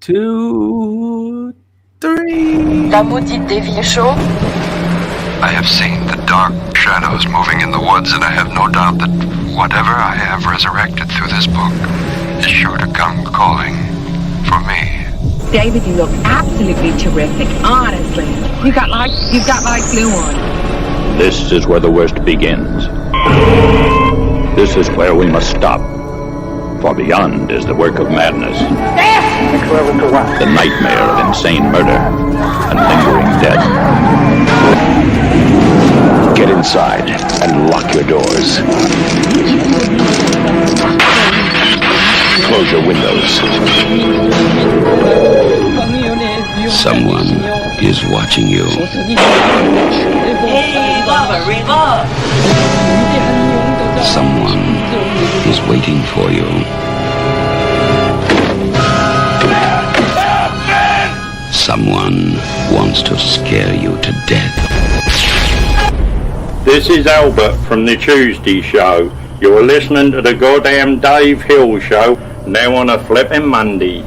2, 3. La maudite des vieux chauds. I have seen the dark shadows moving in the woods, and I have no doubt that whatever I have resurrected through this book is sure to come calling for me. David, you look absolutely terrific, honestly. You've got like glue on. This is where the worst begins. This is where we must stop. For beyond is the work of madness. The nightmare of insane murder and lingering death. Get inside and lock your doors. Close your windows. Someone is watching you. Hey, lover, revolve! Someone is waiting for you. Someone wants to scare you to death. This is Albert from the Tuesday Show. You're listening to the goddamn Dave Hill Show, now on a flipping Monday.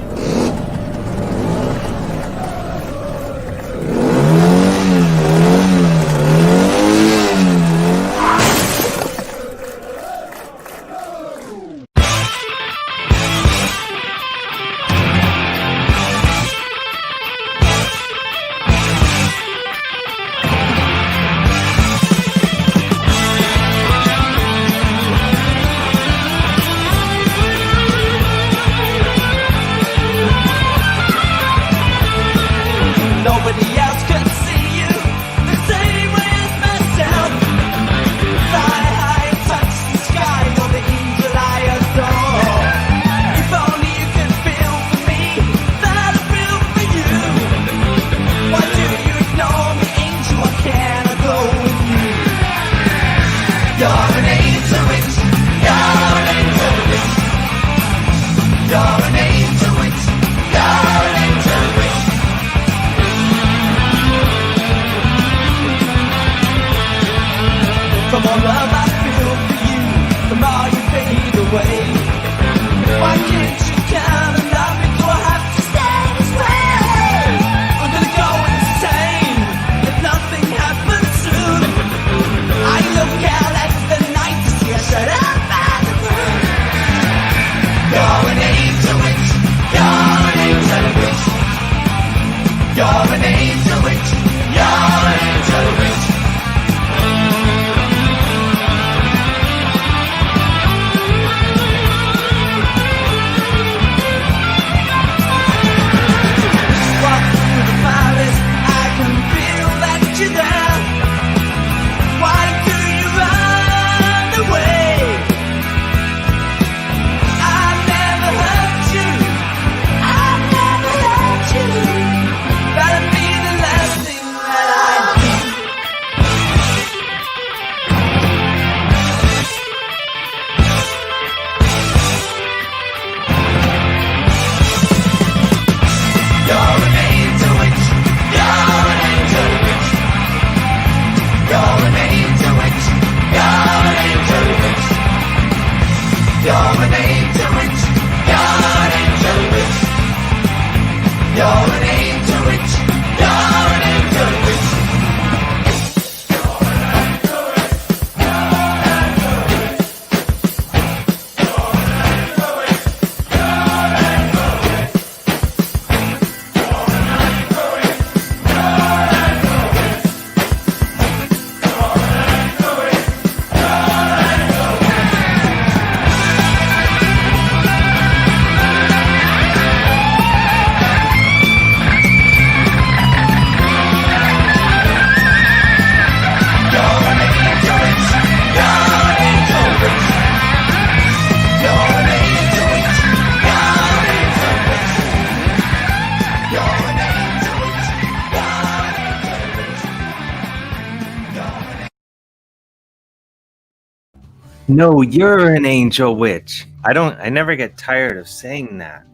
No, you're an angel witch. I never get tired of saying that.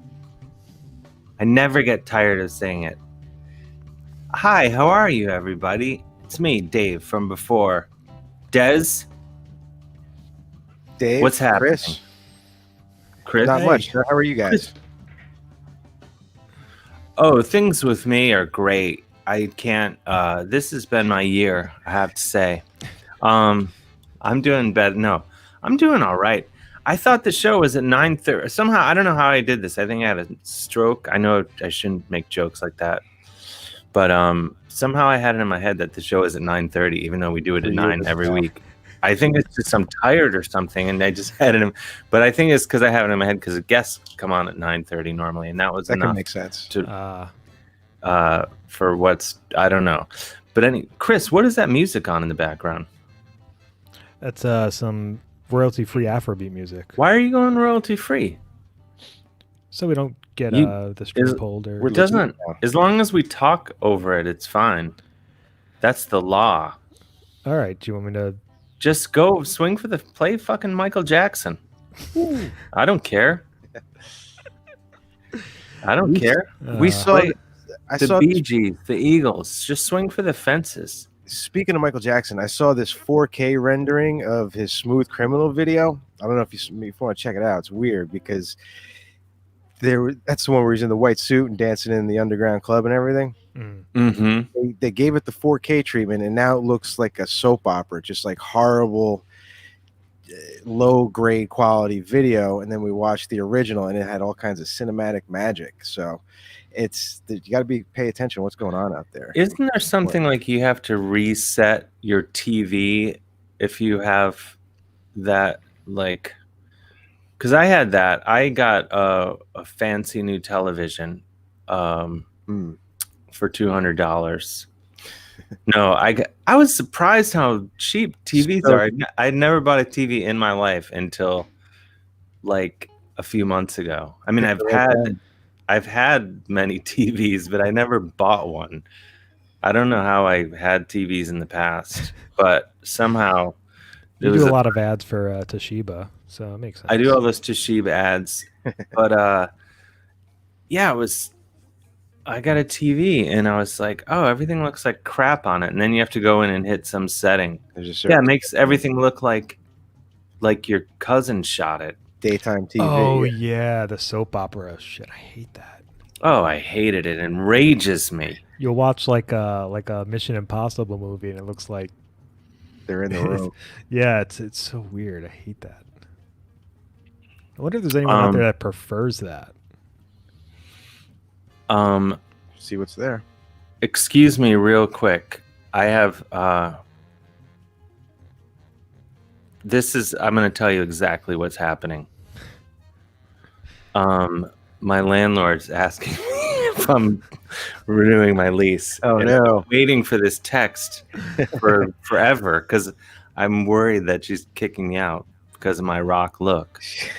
I never get tired of saying it. Hi, how are you, everybody? It's me, Dave, from before. Des? Dave? What's happening? Chris? Chris? Not much. How are you guys? Oh, things with me are great. I can't. This has been my year, I have to say. I'm doing better. No, I'm doing all right. I thought the show was at 9:30. Somehow, I don't know how I did this. I think I had a stroke. I know I shouldn't make jokes like that, but somehow I had it in my head that the show is at 9:30, even though we do it at 9 every week. I think it's just I'm tired or something, and I just had it in. But I think it's because I have it in my head because the guests come on at 9:30 normally, and that was That enough can make sense. to for what's I don't know. But Chris, what is that music on in the background? That's some royalty-free Afrobeat music. Why are you going royalty free? So we don't get the stream pulled or. It doesn't. As long as we talk over it, it's fine. That's the law. All right. Do you want me to? Just go swing for the play. Fucking Michael Jackson. I don't care. I don't care. We saw. I the saw Bee Gees, the Eagles. Just swing for the fences. Speaking of Michael Jackson, I saw this 4K rendering of his Smooth Criminal video. I don't know if you want to check it out. It's weird because that's the one where he's in the white suit and dancing in the underground club and everything. Mm-hmm. They gave it the 4K treatment, and now it looks like a soap opera, just like horrible, low grade quality video. And then we watched the original, and it had all kinds of cinematic magic. So you got to pay attention to what's going on out there. Isn't there something like you have to reset your TV if you have that, like, because I had that. I got a fancy new television for $200. No, I was surprised how cheap TVs are. I'd never bought a TV in my life until like a few months ago. I mean, I've had many TVs, but I never bought one. I don't know how I had TVs in the past, but somehow you do a lot of ads for Toshiba, so it makes sense. I do all those Toshiba ads, but yeah, I got a TV and I was like, oh, everything looks like crap on it, and then you have to go in and hit some setting. It makes everything look like your cousin shot it. Daytime TV. Oh yeah, the soap opera shit. I hate that. Oh, I hated it. It enrages me. You'll watch like a Mission Impossible movie, and it looks like they're in the room. Yeah, it's so weird. I hate that. I wonder if there's anyone out there that prefers that. See what's there. Excuse me, real quick. I have. I'm going to tell you exactly what's happening. My landlord's asking me if I'm renewing my lease. Oh, no. I'm waiting for this text for forever because I'm worried that she's kicking me out because of my rock look. She's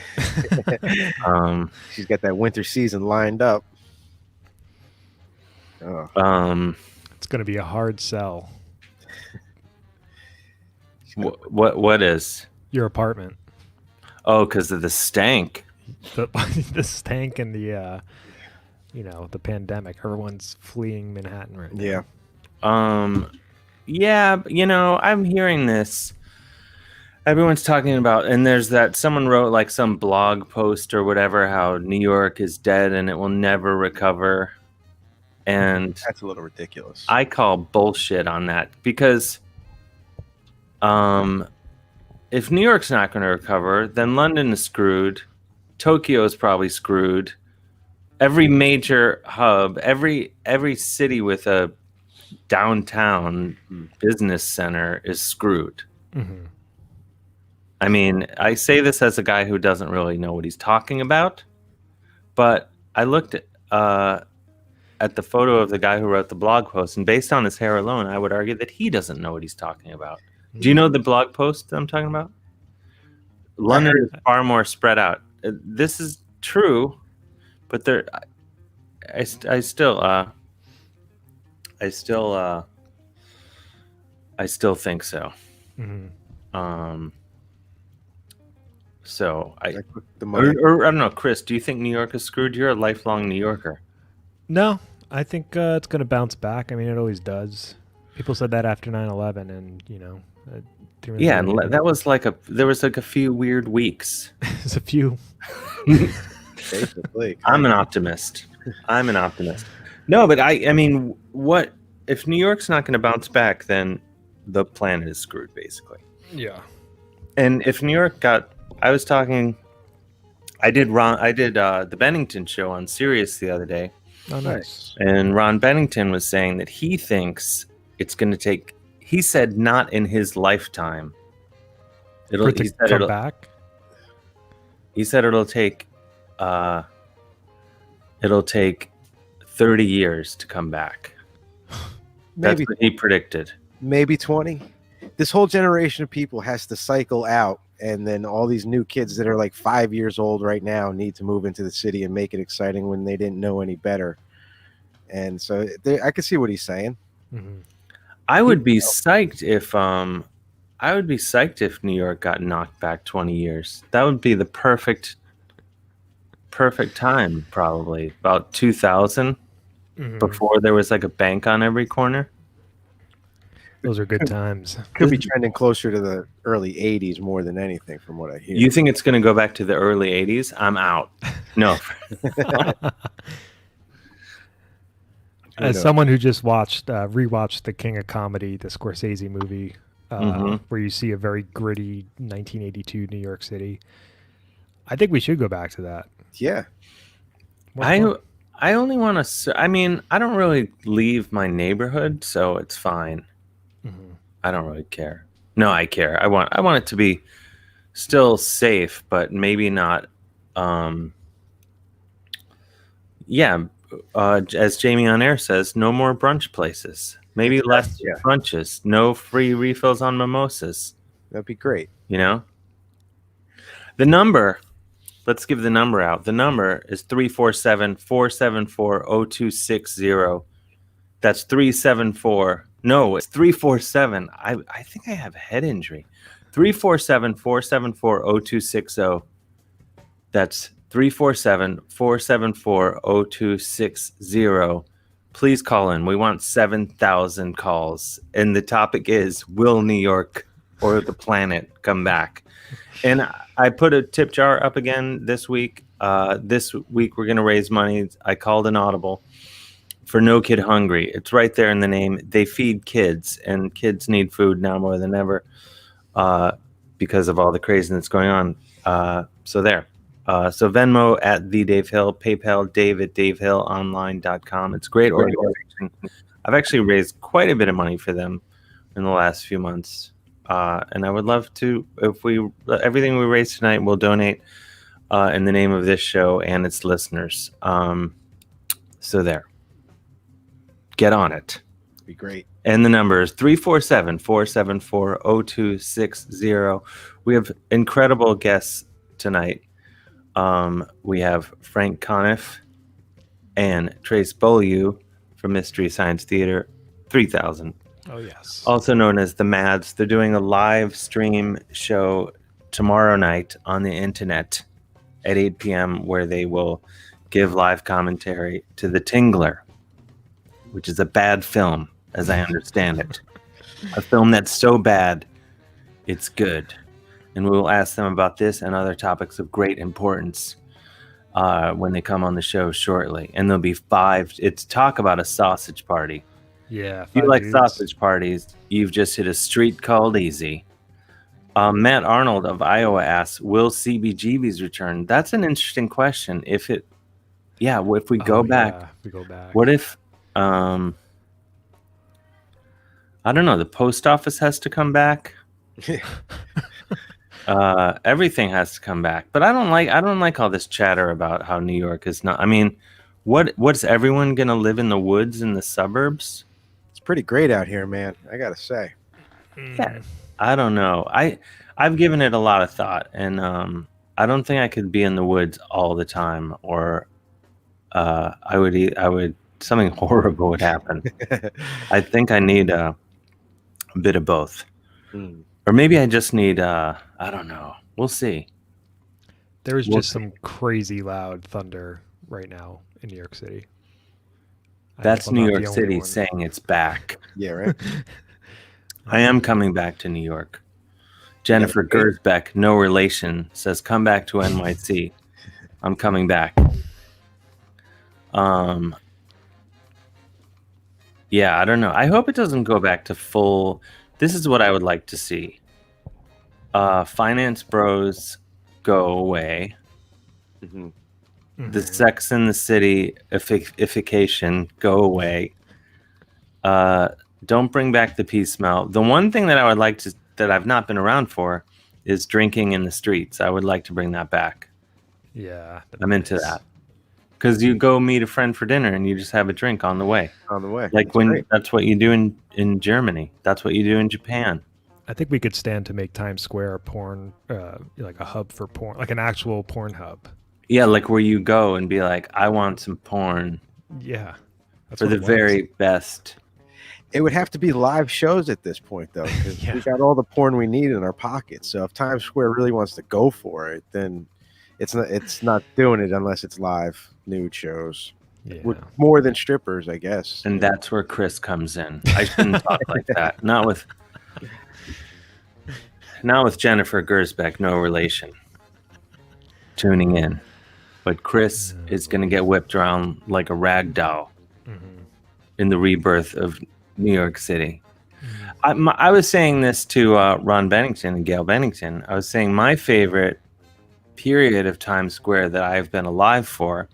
got that winter season lined up. Oh. It's going to be a hard sell. What is your apartment? Oh, because of the stank. The stank and the the pandemic. Everyone's fleeing Manhattan right now. Yeah. Yeah, I'm hearing this. Everyone's talking about, and there's that someone wrote like some blog post or whatever how New York is dead and it will never recover. And that's a little ridiculous. I call bullshit on that because if New York's not going to recover, then London is screwed. Tokyo is probably screwed. Every major hub, every city with a downtown business center is screwed. Mm-hmm. I mean, I say this as a guy who doesn't really know what he's talking about, but I looked at the photo of the guy who wrote the blog post, and based on his hair alone, I would argue that he doesn't know what he's talking about. Do you know the blog post that I'm talking about? London is far more spread out. This is true, but I still think so. Mm-hmm. So I don't know, Chris. Do you think New York is screwed? You're a lifelong New Yorker. No, I think it's going to bounce back. I mean, it always does. People said that after 9/11, and yeah, and that was there was a few weird weeks. There's a few. Basically, I'm an optimist. No, but I mean, what if New York's not going to bounce back? Then the planet is screwed, basically. Yeah. And if New York I was talking. I did the Bennington show on Sirius the other day, Oh, nice. and Ron Bennington was saying that he thinks it's going to take. He said not in his lifetime. For it to come back? He said it'll take 30 years to come back. That's Maybe what he predicted. maybe 20. This whole generation of people has to cycle out, and then all these new kids that are like 5 years old right now need to move into the city and make it exciting when they didn't know any better. And so I can see what he's saying. Mm-hmm. I would be psyched if New York got knocked back 20 years. That would be the perfect time, probably about 2000, before there was like a bank on every corner. Those are good times. Could be trending closer to the early 80s more than anything from what I hear. You think it's going to go back to the early 80s? I'm out. No. As someone who just rewatched The King of Comedy, the Scorsese movie, where you see a very gritty 1982 New York City, I think we should go back to that. Yeah. I only want to. I mean, I don't really leave my neighborhood, so it's fine. I don't really care. No, I care. I want it to be still safe, but maybe not. As Jamie on air says, no more brunch places. Maybe less brunches. No free refills on mimosas. That'd be great. You know? The number, let's give the number out. The number is 347-474-0260. That's 374. No, it's 347. I think I have a head injury. 347-474-0260. That's 347-474-0260. Please call in. We want 7,000 calls. And the topic is, will New York or the planet come back? And I put a tip jar up again this week. This week we're going to raise money. I called an audible for No Kid Hungry. It's right there in the name. They feed kids, and kids need food now more than ever because of all the craziness going on. So there. So Venmo at the Dave Hill, PayPal Dave at DaveHillOnline.com. It's a great organization. I've actually raised quite a bit of money for them in the last few months. And I would love to, everything we raise tonight, we'll donate in the name of this show and its listeners. So there. Get on it. Be great. And the number is 347-474-0260. We have incredible guests tonight. We have Frank Conniff and Trace Beaulieu from Mystery Science Theater 3000. Oh, yes. Also known as the Mads. They're doing a live stream show tomorrow night on the internet at 8 p.m. where they will give live commentary to The Tingler, which is a bad film, as I understand it. A film that's so bad, it's good. And we will ask them about this and other topics of great importance when they come on the show shortly. And there'll be 5. It's talk about a sausage party. Yeah. If you like sausage parties, you've just hit a street called easy. Matt Arnold of Iowa asks, will CBGBs return? That's an interesting question. If we go back, what if, I don't know, the post office has to come back? Everything has to come back. But I don't like all this chatter about how New York is not. I mean, what's everyone gonna live in the woods in the suburbs? It's pretty great out here, man. I gotta say. Yeah, I don't know. I've given it a lot of thought, and I don't think I could be in the woods all the time, or I would something horrible would happen. I think I need a bit of both. Or maybe I just need, I don't know. We'll see. There's just some crazy loud thunder right now in New York City. That's New York City saying it's back. Yeah, right. I am coming back to New York. Jennifer Gersbeck, no relation, says, come back to NYC. I'm coming back. Yeah, I don't know. I hope it doesn't go back to full. This is what I would like to see. Finance bros go away. Mhm. The Sex in the City ification go away. Don't bring back the pee smell. The one thing that I would like to, that I've not been around for, is drinking in the streets. I would like to bring that back. Yeah, I'm into that. Because you go meet a friend for dinner and you just have a drink on the way. On the way. Like that's what you do in Germany. That's what you do in Japan. I think we could stand to make Times Square a porn, like a hub for porn, like an actual porn hub. Yeah, like where you go and be like, I want some porn. Yeah. For the very best. It would have to be live shows at this point, though, because we got all the porn we need in our pockets. So if Times Square really wants to go for it, then it's not doing it unless it's live nude shows. Yeah. With more than strippers, I guess. And that's where Chris comes in. I shouldn't talk like that. Not with Jennifer Gersbeck, no relation. Tuning in. But Chris is going to get whipped around like a rag doll in the rebirth of New York City. I was saying this to Ron Bennington and Gail Bennington. I was saying my favorite period of Times Square that I've been alive for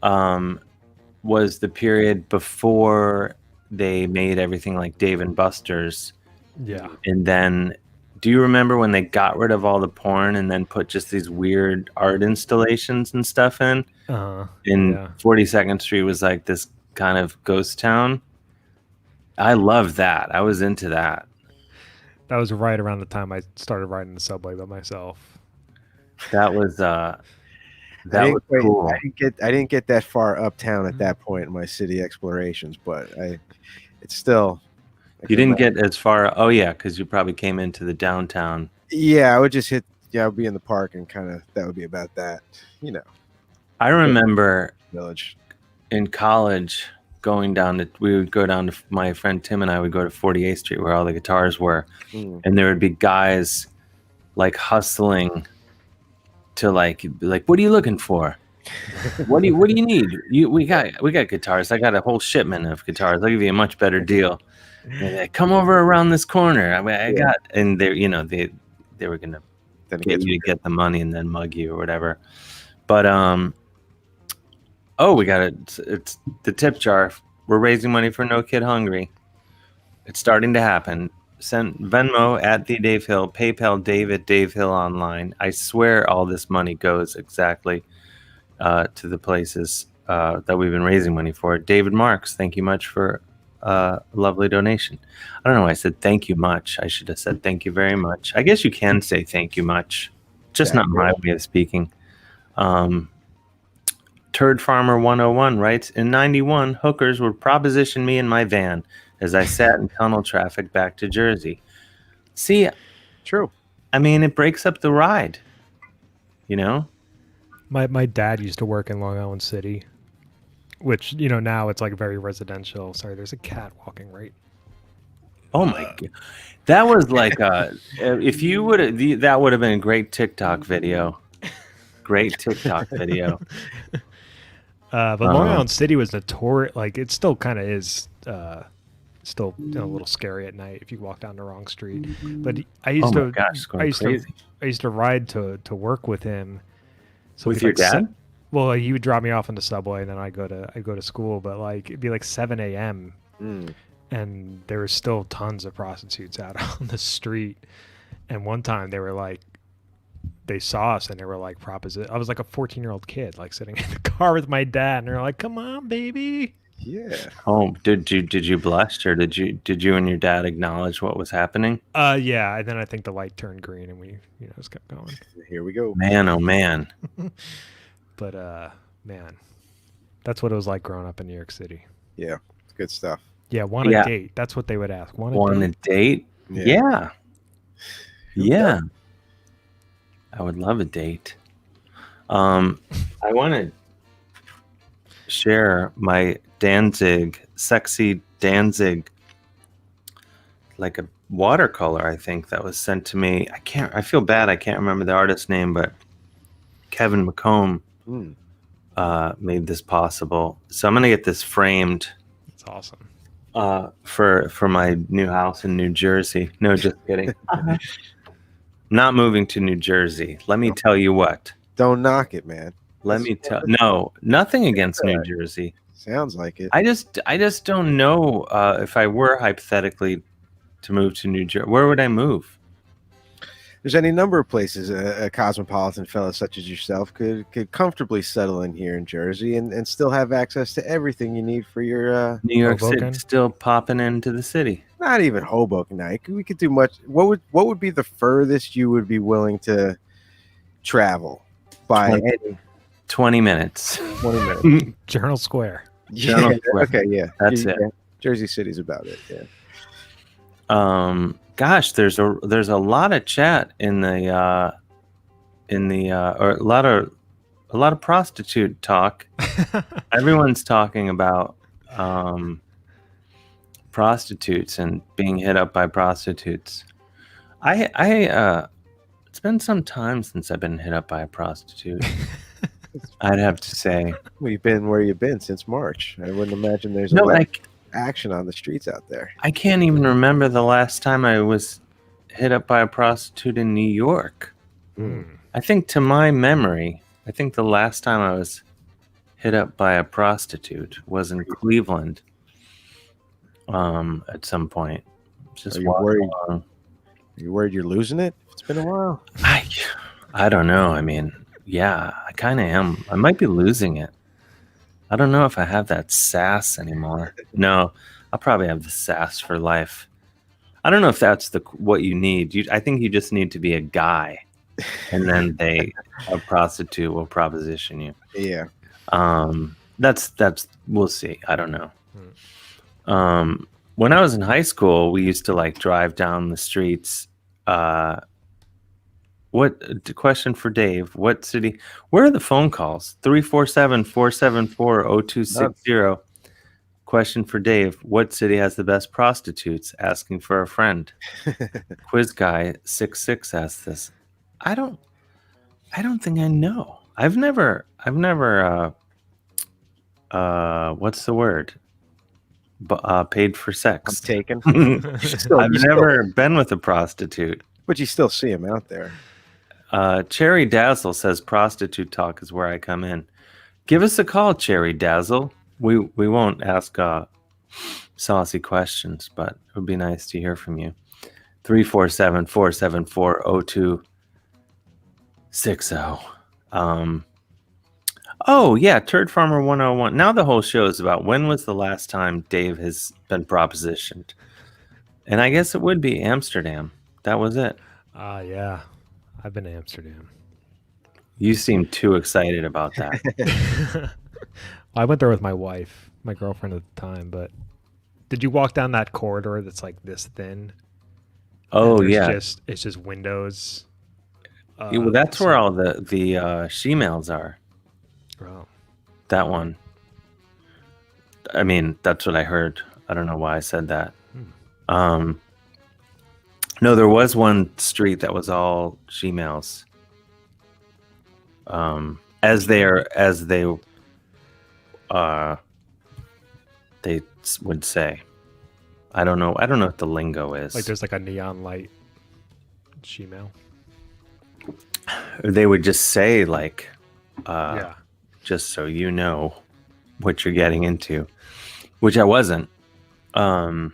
was the period before they made everything like Dave and Buster's. Yeah. And then, do you remember when they got rid of all the porn and then put just these weird art installations and stuff in? 42nd Street was like this kind of ghost town. I loved that. I was into that. That was right around the time I started riding the subway by myself. That was was cool. I didn't get that far uptown at that point in my city explorations, but it's still. You didn't get as far. Oh yeah, because you probably came into the downtown. Yeah, I would just hit. Yeah, I would be in the park and kind of that would be about that. You know. I remember Village in college going down to. We would go down to my friend Tim and I would go to 48th Street where all the guitars were, and there would be guys like hustling to like what are you looking for? What do you need? We got guitars. I got a whole shipment of guitars. I'll give you a much better deal. Come over around this corner. I got, and they were gonna get you to get the money and then mug you or whatever. But we got it. It's the tip jar. We're raising money for No Kid Hungry. It's starting to happen. Send Venmo at the Dave Hill, PayPal Dave at Dave Hill Online. I swear all this money goes exactly to the places that we've been raising money for. David Marks, thank you much for a lovely donation. I don't know why I said thank you much. I should have said thank you very much. I guess you can say thank you much, just not my way of speaking. Turd Farmer 101 writes, in 91, hookers would proposition me in my van as I sat in tunnel traffic back to Jersey. See, true. I mean, it breaks up the ride, you know? My dad used to work in Long Island City, which, now it's like very residential. Sorry, there's a cat walking right. Oh my God. That was like, if you would have, that would have been a great TikTok video. Great TikTok video. But Long Island City was notorious. Like, it still kind of is still a little scary at night if you walk down the wrong street. But I used to ride to work with him. So with your dad? Well, he would drop me off on the subway, and then I go to school. But like it'd be like 7 a.m. And there was still tons of prostitutes out on the street. And one time they saw us and they were like I was like a 14-year-old kid, like sitting in the car with my dad, and they're like, "Come on, baby." Yeah. Oh, did you blush, or did you and your dad acknowledge what was happening? Yeah. And then I think the light turned green, and we just kept going. Here we go. Man, oh man. But man, that's what it was like growing up in New York City. Yeah, it's good stuff. Yeah, want a date? That's what they would ask. Want a date? Yeah. I would love a date. I want to share my sexy Danzig, like a watercolor, I think, that was sent to me. I feel bad. I can't remember the artist's name, but Kevin McComb made this possible. So I'm going to get this framed. That's awesome. for my new house in New Jersey. No, just kidding. Not moving to New Jersey. Let me tell you what. Don't knock it, man. No, nothing against New Jersey. Sounds like it. I just don't know if I were hypothetically to move to New Jersey, where would I move? There's any number of places a cosmopolitan fellow such as yourself could comfortably settle in here in Jersey and still have access to everything you need for your New York Hoboken? City still popping into the city. not even Hoboken. We could do much. What would be the furthest you would be willing to travel by 20 minutes. 20 minutes. Journal Square. Journal Square. Okay, yeah. That's it. Jersey City's about it, yeah. Gosh, there's a lot of chat in the or a lot of prostitute talk. Everyone's talking about prostitutes and being hit up by prostitutes. It's been some time since I've been hit up by a prostitute. I'd have to say. Well, you've been where you've been since March. I wouldn't imagine there's action on the streets out there. I can't even remember the last time I was hit up by a prostitute in New York. I think, to my memory, the last time I was hit up by a prostitute was in Cleveland. At some point. Just Are you worried? Are you worried you're losing it? It's been a while. I don't know. I mean, yeah, I kind of am. I might be losing it. I don't know if I have that sass anymore. No, I'll probably have the sass for life. I don't know if that's what you need. I think you just need to be a guy, and then a prostitute will proposition you. Yeah. That's we'll see. I don't know. When I was in high school, we used to drive down the streets. Question for Dave? What city? Where are the phone calls? 347-474-0260. Question for Dave: what city has the best prostitutes? Asking for a friend. Quiz guy 66 asked this. I don't think I know. I've never. What's the word? Paid for sex. I'm taken. I've never been with a prostitute. But you still see them out there. Cherry Dazzle says prostitute talk is where I come in. Give us a call, Cherry Dazzle. We won't ask saucy questions, but it would be nice to hear from you. 347-474-0260. Oh yeah, Turd Farmer 101. Now the whole show is about when was the last time Dave has been propositioned. And I guess it would be Amsterdam. That was it. Yeah. I've been to Amsterdam. You seem too excited about that. I went there with my wife, my girlfriend at the time, but did you walk down that corridor that's like this thin? Oh, yeah. It's just windows. Well, that's where all the she-males are. Oh. That one. I mean, that's what I heard. I don't know why I said that. No, there was one street that was all she-males. As they would say. I don't know what the lingo is. Like there's like a neon light she-male. They would just say yeah. Just so you know what you're getting into, which I wasn't. I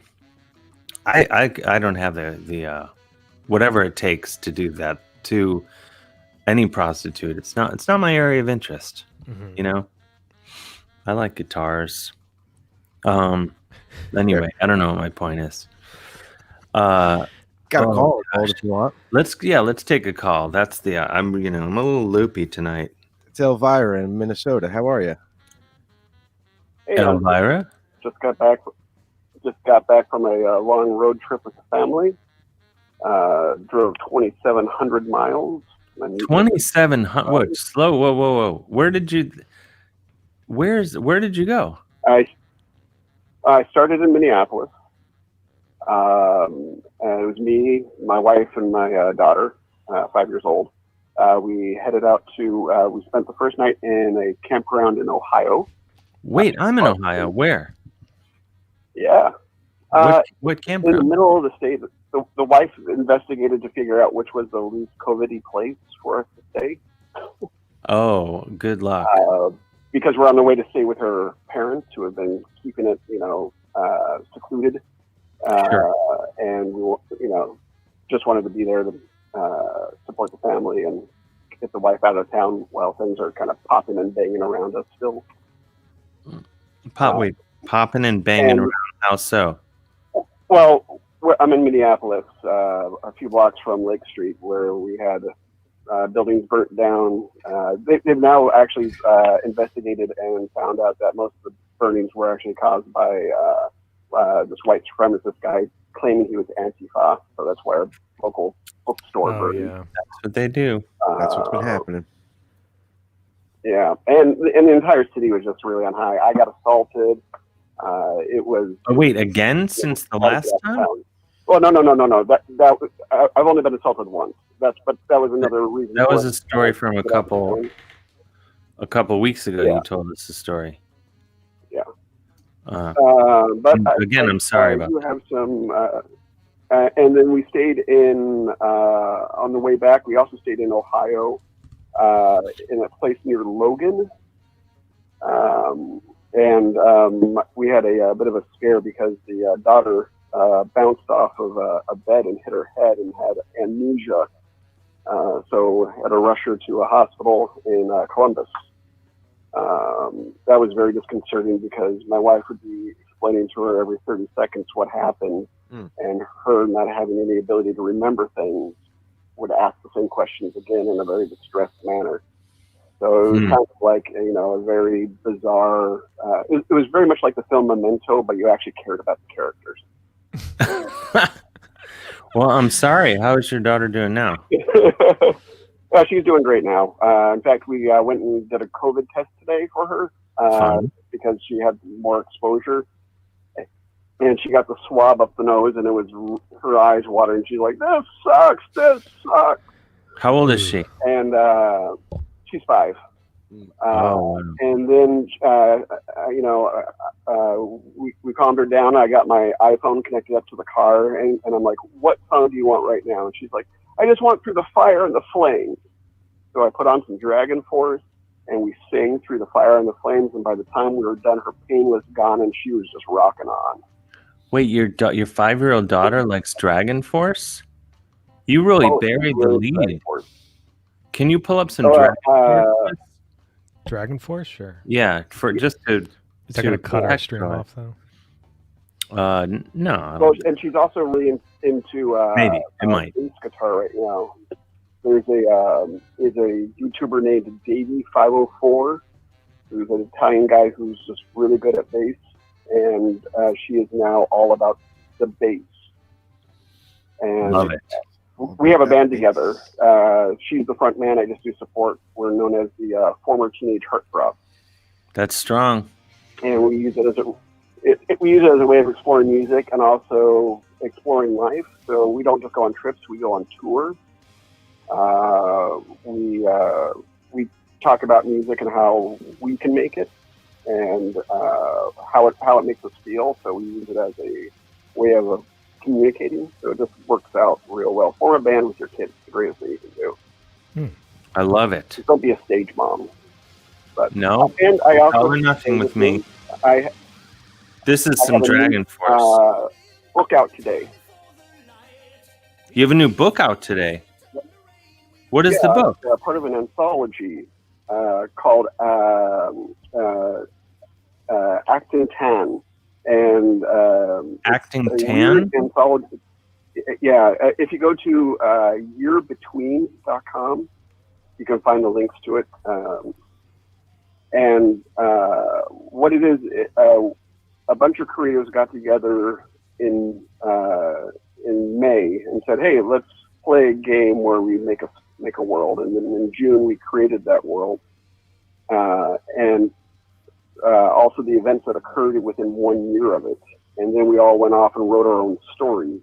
don't have the whatever it takes to do that to any prostitute. It's not my area of interest. Mm-hmm. You know, I like guitars. Anyway, I don't know what my point is. Got a call if you want. Let's take a call. That's I'm a little loopy tonight. It's Elvira in Minnesota. How are you? Hey, Elvira? Just got back from a long road trip with the family. Drove 2,700 miles. 2,700. Whoa, slow. Whoa. Where did you go? I started in Minneapolis. And it was me, my wife, and my daughter, 5 years old. We headed out to. We spent the first night in a campground in Ohio. Wait, I'm in Ohio. Where? Yeah. What In the campground? middle of the state, the wife investigated to figure out which was the least COVID-y place for us to stay. Oh, good luck. Because we're on the way to stay with her parents who have been keeping it, secluded. Sure. And we, just wanted to be there to support the family and get the wife out of town while things are kind of popping and banging around us still. Popping and banging around. How so? Well, I'm in Minneapolis, a few blocks from Lake Street, where we had buildings burnt down. They've now actually investigated and found out that most of the burnings were actually caused by this white supremacist guy claiming he was Antifa. So that's why our local bookstore burned. Yeah. That's what they do. That's what's been happening. Yeah, and the entire city was just really on high. I got assaulted. It was. Oh, wait, again since the last time? Well, no. I've only been assaulted once. But that was another reason. That was a story from a couple weeks ago. Yeah. You told us the story. Yeah. But again, I'm sorry about you that. have some, and then we stayed in on the way back. We also stayed in Ohio, in a place near Logan. We had a bit of a scare because the daughter bounced off of a bed and hit her head and had amnesia. So had to rush her to a hospital in Columbus. That was very disconcerting because my wife would be explaining to her every 30 seconds what happened, and her not having any ability to remember things would ask the same questions again in a very distressed manner. So it was kind of like, a very bizarre, it was very much like the film Memento, but you actually cared about the characters. Well, I'm sorry. How is your daughter doing now? She's doing great now. In fact, we went and did a COVID test today for her because she had more exposure. And she got the swab up the nose, and it was her eyes watering. She's like, "This sucks. This sucks." How old is she? And she's 5. Wow. And then, we calmed her down. I got my iPhone connected up to the car, and I'm like, "What song do you want right now?" And she's like, "I just want Through the Fire and the Flames." So I put on some Dragon Force, and we sang Through the Fire and the Flames. And by the time we were done, her pain was gone, and she was just rocking on. Wait, your 5-year-old daughter likes Dragon Force? You really buried the lead. Can you pull up some Dragon Force? Dragon Force, sure. Yeah, for just to. Is that going to cut our stream off though? No. Well, and she's also really into maybe it might bass guitar right now. There's a YouTuber named Davey504, who's an Italian guy who's just really good at bass, and she is now all about the bass. And love it. We have a band together. She's the front man. I just do support. We're known as the former teenage heartthrob. That's strong. And we use it as a way of exploring music and also exploring life. So we don't just go on trips; we go on tour. We talk about music and how we can make it, and how it makes us feel. So we use it as a way of communicating. So it just works out real well. Form a band with your kids. It's the greatest thing you can do. I love it. Just don't be a stage mom. But no, and I also all or nothing with me. This is I some Dragon Force. Book out today. You have a new book out today. What is the book? Part of an anthology called Acting Tan. And Acting Tan? Anthology. Yeah, if you go to yourbetween.com, you can find the links to it. And what it is, a bunch of creators got together in May and said, "Hey, let's play a game where we make a world." And then in June we created that world, and also the events that occurred within 1 year of it. And then we all went off and wrote our own stories.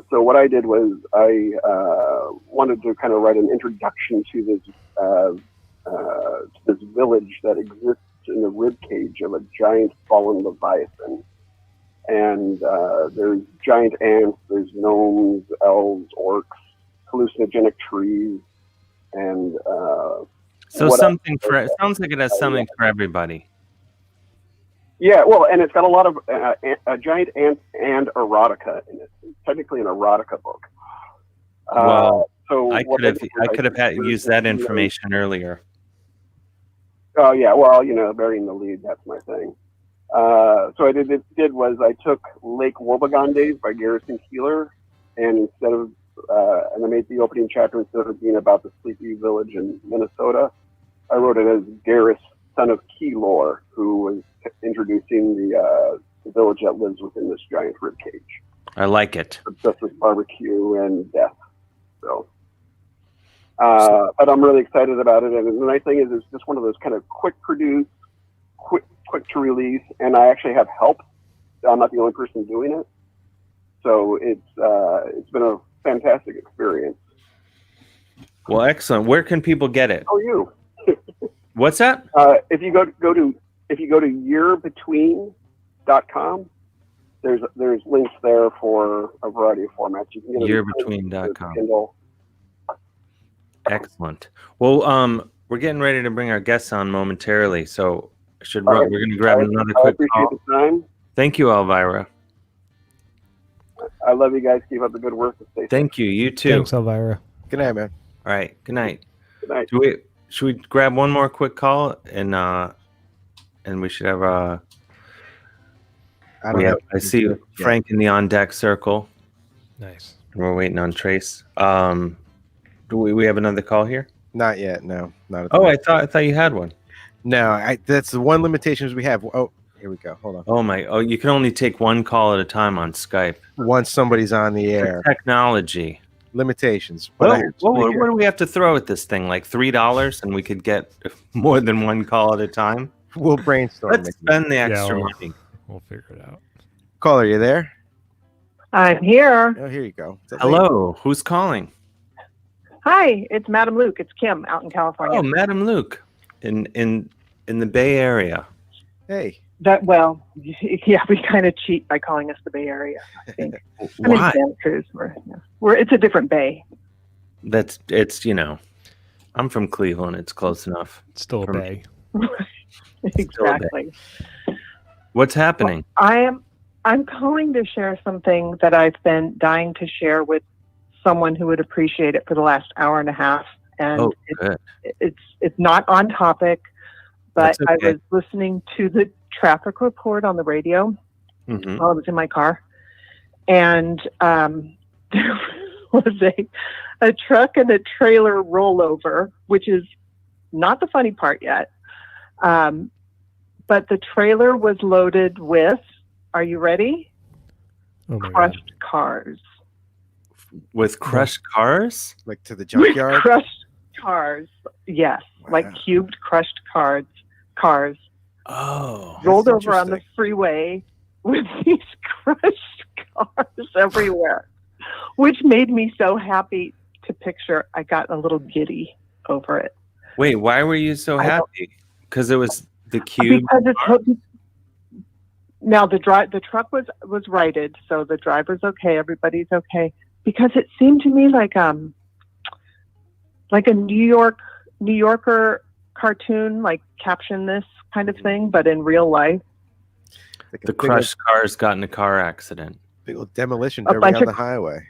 So what I did was I wanted to kind of write an introduction to this village that exists in the ribcage of a giant fallen leviathan. and there's giant ants, there's gnomes, elves, orcs, hallucinogenic trees, and so something for it sounds like it has something for everybody. Yeah, well, and it's got a lot of giant ants and erotica in it. It's technically an erotica book. Well, so I could have used that information earlier. Oh yeah, well, burying the lead, that's my thing. So I did was I took Lake Wobegon Days by Garrison Keillor, and instead of and I made the opening chapter, instead of being about the sleepy village in Minnesota, I wrote it as Garrus, son of Keillor, who was introducing the village that lives within this giant rib cage. I like it. Obsessed with barbecue and death. So, but I'm really excited about it. And the nice thing is, it's just one of those kind of quick produced, quick to release. And I actually have help. I'm not the only person doing it. So it's been a fantastic experience. Well, excellent. Where can people get it? Oh, you. What's that? If you go to yearbetween.com, there's links there for a variety of formats. You can get yearbetween.com. Excellent. Well, we're getting ready to bring our guests on momentarily, so we're going to grab another quick call. The time. Thank you, Elvira. I love you guys. Keep up the good work. Thank you. You too. Thanks, Elvira. Good night, man. All right. Good night. Good night. Should we grab one more quick call and we should have I see Frank in the on deck circle. Nice. We're waiting on Trace. Do we have another call here? Not yet. No, not at all. I thought you had one. No, that's the one limitations we have. Oh, here we go. Hold on. Oh, you can only take one call at a time on Skype. Once somebody's on the air. Technology. Limitations. But what do we have to throw at this thing? Like $3 and we could get more than one call at a time? We'll brainstorm. Let's spend the extra money. We'll figure it out. Caller, you there? I'm here. Oh, here you go. Hello. Who's calling? Hi, it's Madam Luke. It's Kim out in California. Oh, Madam Luke in the Bay Area. Hey. Yeah, we kind of cheat by calling us the Bay Area, I think. Why? Santa Cruz. It's a different bay. I'm from Cleveland. It's close enough. It's still a bay. Exactly. What's happening? Well, I'm calling to share something that I've been dying to share with someone who would appreciate it for the last hour and a half. And it's not on topic, but okay. I was listening to the traffic report on the radio while I was in my car, and there was a truck and a trailer rollover, which is not the funny part yet. But the trailer was loaded with, are you ready? Crushed cars. With crushed cars? Like to the junkyard? With crushed cars, yes. Wow. Like cubed crushed cars. Oh. Rolled over on the freeway with these crushed cars everywhere, which made me so happy to picture. I got a little giddy over it. Wait, why were you so happy? Because it was the cube? Now the truck was righted, so the driver's okay, everybody's okay. Because it seemed to me like a New Yorker cartoon, like caption this kind of thing, but in real life. The crushed cars got in a car accident. Big old demolition derby on the highway.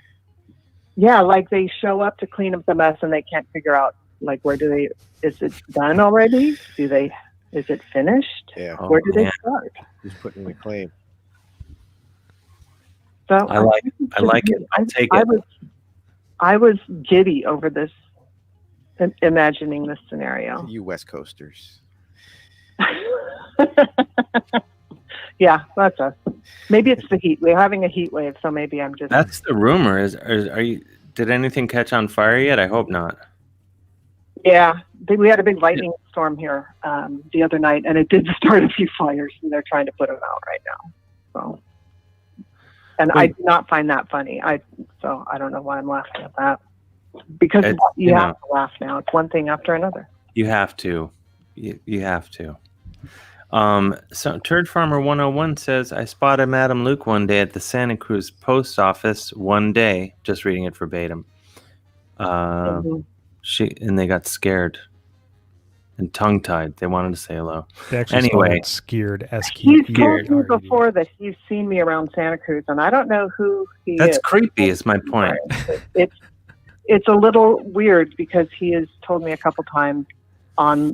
Yeah, like they show up to clean up the mess and they can't figure out is it done already? Is it finished? Yeah. Where do they start? Who's putting the claim? So I like it. I'll take it. I was giddy over this, imagining this scenario. You West Coasters. Yeah, that's us. Maybe it's the heat. We're having a heat wave, so maybe I'm just. That's the rumor. Are you? Did anything catch on fire yet? I hope not. Yeah, we had a big lightning storm here the other night, and it did start a few fires, and they're trying to put them out right now. So. And I do not find that funny. So I don't know why I'm laughing at that. Because you have to laugh now. It's one thing after another. You have to. You have to. So Turd Farmer 101 says, I spotted Madam Luke one day at the Santa Cruz post office one day. Just reading it verbatim. They got scared and tongue-tied. They wanted to say hello. They actually spelled it scared. He's told me before that he's seen me around Santa Cruz, and I don't know who he is. That's creepy, is my point. It's a little weird because he has told me a couple times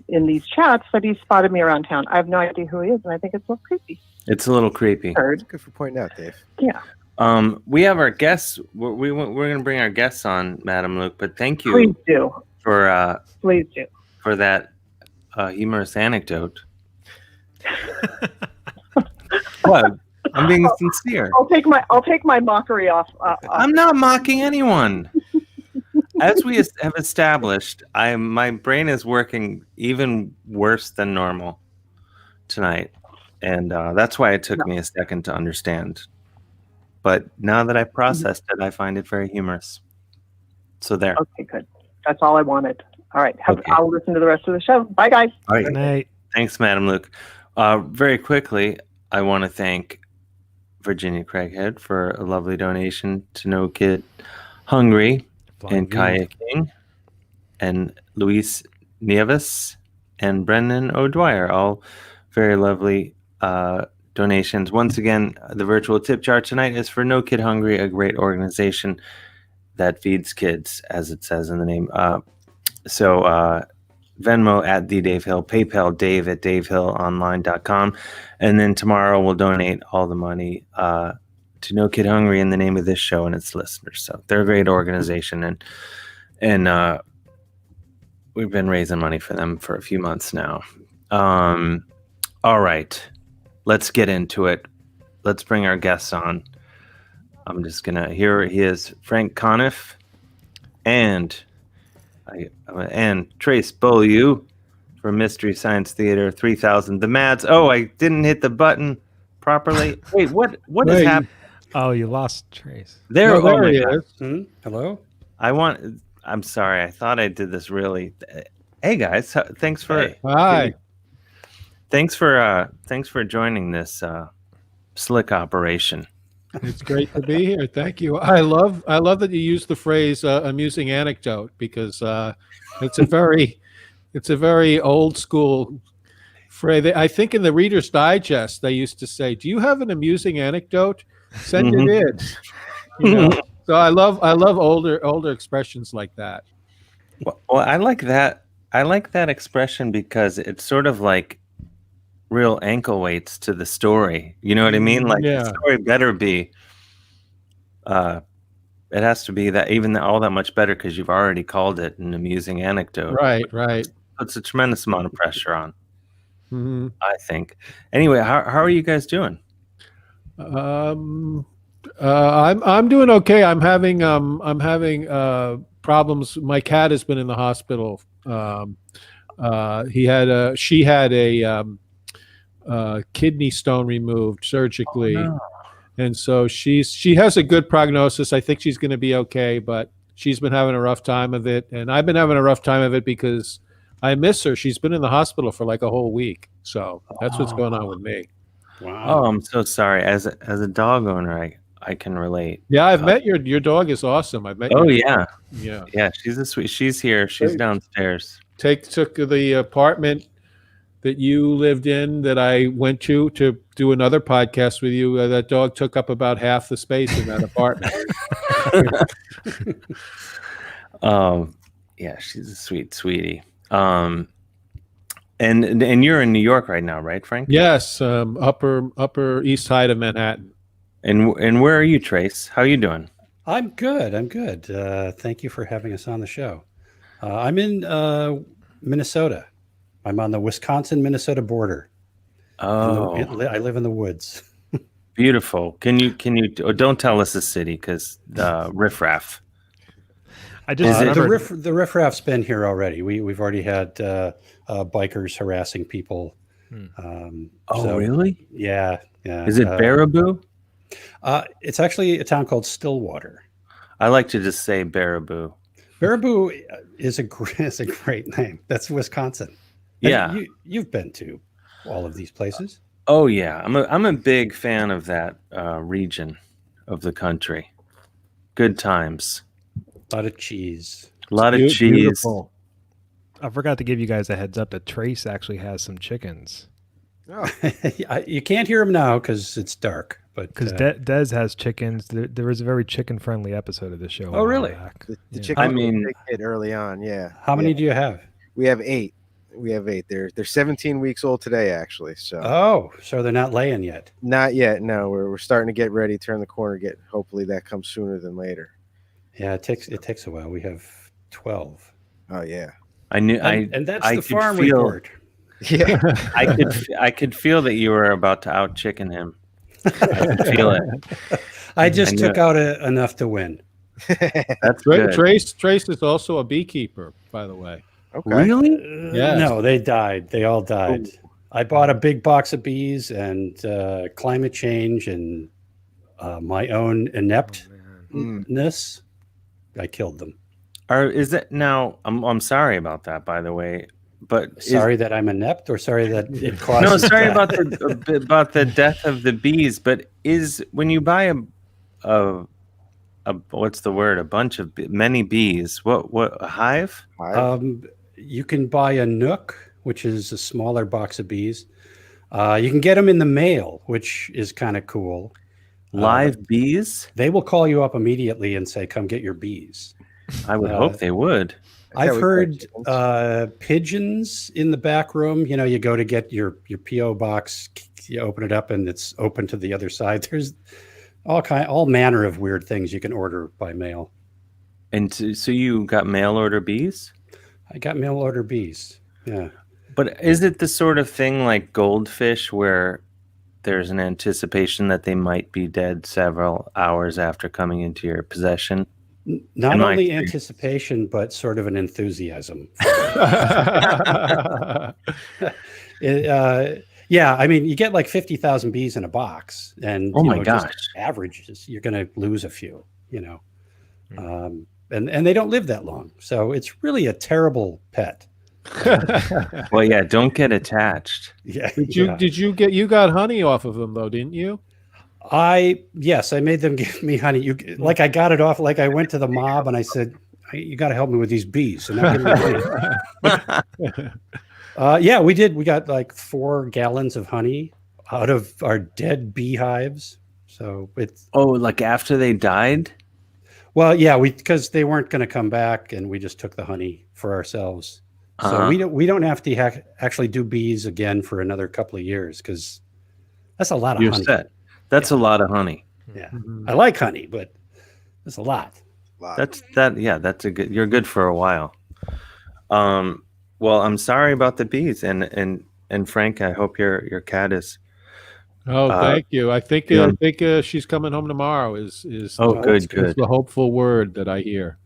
in these chats that he spotted me around town. I have no idea who he is, and I think it's a little creepy. It's a little creepy. Good for pointing out, Dave. Yeah. We have our guests. We're going to bring our guests on, Madam Luke. But thank you. Please do. Please do for that humorous anecdote. What? I'm being sincere. I'll take my mockery off. I'm not mocking anyone. As we have established, my brain is working even worse than normal tonight, and that's why it took me a second to understand. But now that I processed it, I find it very humorous. So there. Okay, good. That's all I wanted. All right. I'll listen to the rest of the show. Bye, guys. All right. Good night. Thanks, Madam Luke. Very quickly, I want to thank Virginia Craighead for a lovely donation to No Kid Hungry, and Kaya King, and Luis Nieves, and Brendan O'Dwyer, all very lovely donations. Once again, the virtual tip jar tonight is for No Kid Hungry, a great organization that feeds kids, as it says in the name. So Venmo at the Dave Hill, PayPal Dave at DaveHillOnline.com, and then tomorrow we'll donate all the money to No Kid Hungry in the name of this show and its listeners. So they're a great organization, and we've been raising money for them for a few months now. All right, let's get into it. Let's bring our guests on. I'm just gonna. Here he is, Frank Conniff, and Trace Beaulieu from Mystery Science Theater 3000. The Mads. Oh, I didn't hit the button properly. Wait, what is happening? Oh, you lost Trace. There he is. Hello. I'm sorry. I thought I did this really. Hey guys, thanks for. Hi. Thanks for joining this slick operation. It's great to be here. Thank you. I love that you use the phrase "amusing anecdote" because it's a very old school phrase. I think in the Reader's Digest they used to say, "Do you have an amusing anecdote? Send it in." You know. So I love older expressions like that. Well, I like that. I like that expression because it's sort of like real ankle weights to the story. You know what I mean? Like the story better be. It has to be that even all that much better because you've already called it an amusing anecdote. Right. Puts a tremendous amount of pressure on. Mm-hmm. I think. Anyway, how are you guys doing? I'm doing okay. I'm having problems. My cat has been in the hospital. She had a kidney stone removed surgically. Oh, no. And so she has a good prognosis. I think she's going to be okay, but she's been having a rough time of it. And I've been having a rough time of it because I miss her. She's been in the hospital for like a whole week. So that's what's going on with me. Wow. Oh, I'm so sorry. As a dog owner, I can relate. Yeah, I've met your dog is awesome. I've met. Oh yeah. She's a sweet. She's here. She's downstairs. Took the apartment that you lived in that I went to do another podcast with you. That dog took up about half the space in that apartment. Yeah, she's a sweet sweetie. And you're in New York right now, right, Frank? Yes, upper east side of Manhattan. And where are you, Trace? How are you doing? I'm good. Thank you for having us on the show. I'm in Minnesota. I'm on the Wisconsin-Minnesota border. Oh, I live in the woods. Beautiful. Can you? Don't tell us the city because the riffraff. The riffraff's been here already. We've already had bikers harassing people. Really? Yeah. Is it Baraboo? It's actually a town called Stillwater. I like to just say Baraboo. Baraboo is a great name. That's Wisconsin. Yeah, you've been to. all of these places. Oh yeah, I'm a big fan of that region of the country. Good times. A lot of cheese. A lot of cheese. Beautiful. I forgot to give you guys a heads up that Trace actually has some chickens. Oh, You can't hear him now because it's dark. But because Dez has chickens. There was a very chicken-friendly episode of the show. Oh, really? Back. the Yeah. chicken. I mean- big hit early on. Yeah. how many Yeah. do you have? We have 8. They're 17 weeks old today, actually. So Oh, so they're not laying yet. not yet. No, we're starting to get ready, turn the corner, hopefully that comes sooner than later. Yeah, it takes a while. We have 12. Oh yeah. And that's I the could farm feel- report. Yeah. I could feel that you were about to out chicken him. I could feel it. I just I took know. out enough to win. That's good. Trace is also a beekeeper, by the way. Okay. Really? Yes. No, they died. They all died. I bought a big box of bees, and climate change and my own ineptness. I killed them. Is it now? I'm sorry about that, by the way. But Sorry that I'm inept, or sorry that it caused. no, sorry about the death of the bees. But when you buy a what's the word? A bunch of many bees. What a hive? You can buy a Nook, which is a smaller box of bees. You can get them in the mail, which is kind of cool. Live bees? They will call you up immediately and say, "Come get your bees." I would hope they would. I've heard pigeons in the back room. You know, you go to get your PO box, you open it up, and it's open to the other side. There's all manner of weird things you can order by mail. And so you got mail order bees? I got mail order bees. Yeah. But is it the sort of thing like goldfish where there's an anticipation that they might be dead several hours after coming into your possession? Not only anticipation, but sort of an enthusiasm. Yeah, I mean, you get like 50,000 bees in a box, and oh my gosh, averages you're going to lose a few, you know, and they don't live that long, so it's really a terrible pet. Well, yeah, don't get attached. Yeah. You got honey off of them though, didn't you? Yes, I made them give me honey. I got it off. Like I went to the mob and I said, "You got to help me with these bees." And give me honey. Yeah, we did. We got like 4 gallons of honey out of our dead beehives. So it's like after they died. Well, yeah, because they weren't going to come back, and we just took the honey for ourselves. So we don't have to actually do bees again for another couple of years, because that's a lot of honey. Set. That's a lot of honey. Yeah, I like honey, but it's a lot. That's a good. You're good for a while. Well, I'm sorry about the bees, and Frank, I hope your cat is. Oh, thank you. I think she's coming home tomorrow. Is good. The hopeful word that I hear.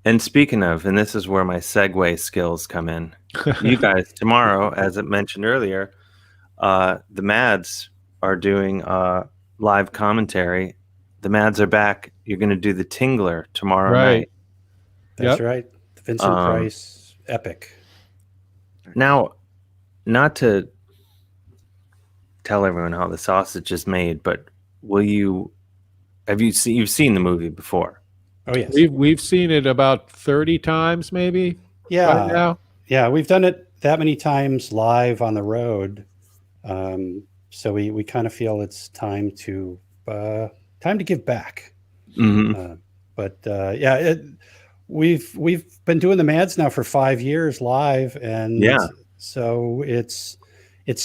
And speaking of, and this is where my segue skills come in. You guys tomorrow, as I mentioned earlier, the Mads are doing live commentary. The Mads are back. You're going to do the Tingler tomorrow night. That's right. The Vincent Price epic. Now, not to tell everyone how the sausage is made, but you've seen the movie before? Oh yes, we've seen it about 30 times, maybe. Yeah, right now. Yeah, we've done it that many times live on the road. So we kind of feel it's time to give back. Mm-hmm. We've been doing the Mads now for 5 years live, and so it's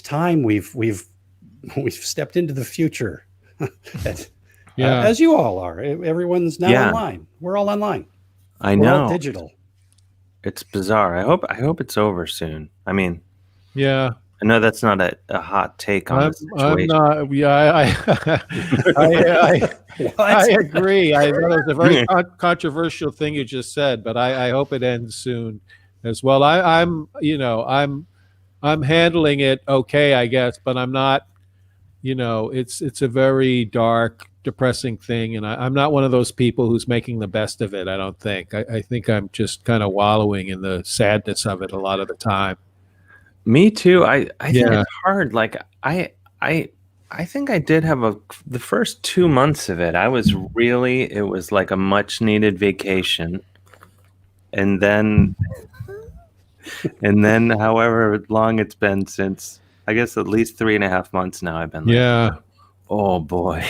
time we've stepped into the future. As you all are. Everyone's now online. We're all online. We're all digital. It's bizarre. I hope it's over soon. I mean, yeah. I know that's not a hot take on the situation. I'm not. Yeah, I agree. I know it's a very controversial thing you just said, but I hope it ends soon as well. I'm handling it okay, I guess, but I'm not. It's a very dark, depressing thing, and I'm not one of those people who's making the best of it. I don't think. I think I'm just kind of wallowing in the sadness of it a lot of the time. Me too. I think it's hard. Like I think I did have the first 2 months of it. It was like a much needed vacation. And then however long it's been since, I guess at least 3.5 months now, I've been like, oh boy.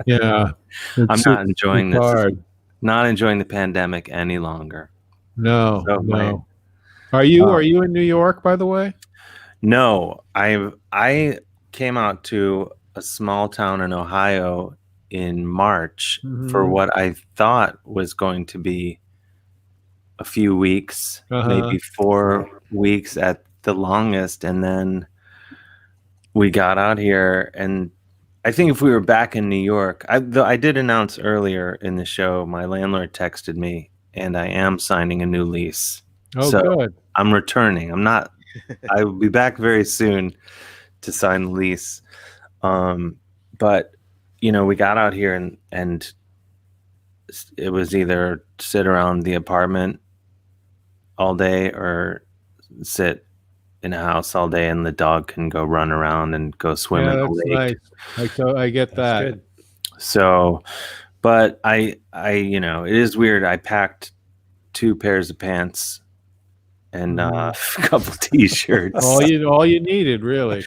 Yeah. I'm not enjoying this. Hard. Not enjoying the pandemic any longer. No, no. Are you in New York, by the way? No, I came out to a small town in Ohio in March for what I thought was going to be a few weeks, maybe 4 weeks at the longest, and then we got out here. And I think if we were back in New York, I did announce earlier in the show, my landlord texted me, and I am signing a new lease. Oh, so good. I'm returning. I will be back very soon to sign the lease. But we got out here and it was either sit around the apartment all day or sit in a house all day, and the dog can go run around and go swim in the lake. Nice. I get that. Good. So, but I it is weird. I packed 2 pairs of pants and a couple t-shirts. all you needed, really.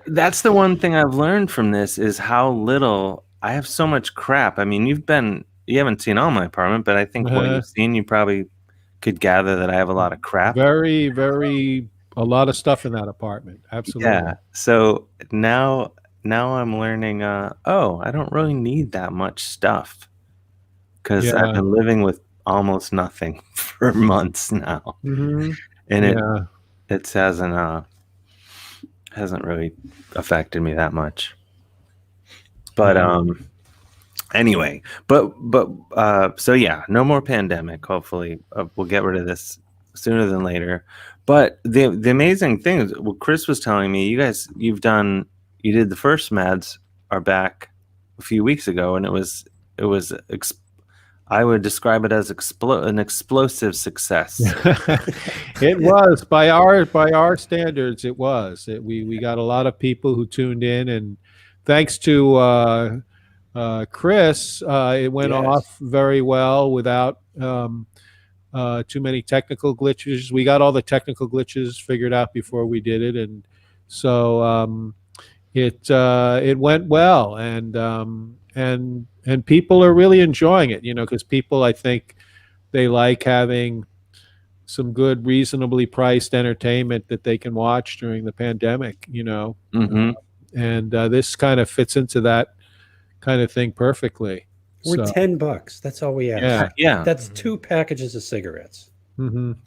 That's the one thing I've learned from this is how little I have. So much crap. I mean, you haven't seen all my apartment, but I think what you've seen, you probably could gather that I have a lot of crap. Very, very, a lot of stuff in that apartment. Absolutely. Yeah. So now I'm learning, I don't really need that much stuff because I've been living with almost nothing for months now. And it hasn't really affected me that much. But anyway, so yeah, no more pandemic. Hopefully we'll get rid of this sooner than later. But the amazing thing is, what Chris was telling me, you did the first Mads Are Back a few weeks ago, and it was I would describe it as an explosive success. It was by our standards. It was. We got a lot of people who tuned in, and thanks to Chris, it went off very well without too many technical glitches. We got all the technical glitches figured out before we did it, and so it went well, and people are really enjoying it, because people, I think, they like having some good, reasonably priced entertainment that they can watch during the pandemic, and this kind of fits into that kind of thing perfectly. We're $10. That's all we ask. Yeah. That's 2 packages of cigarettes. In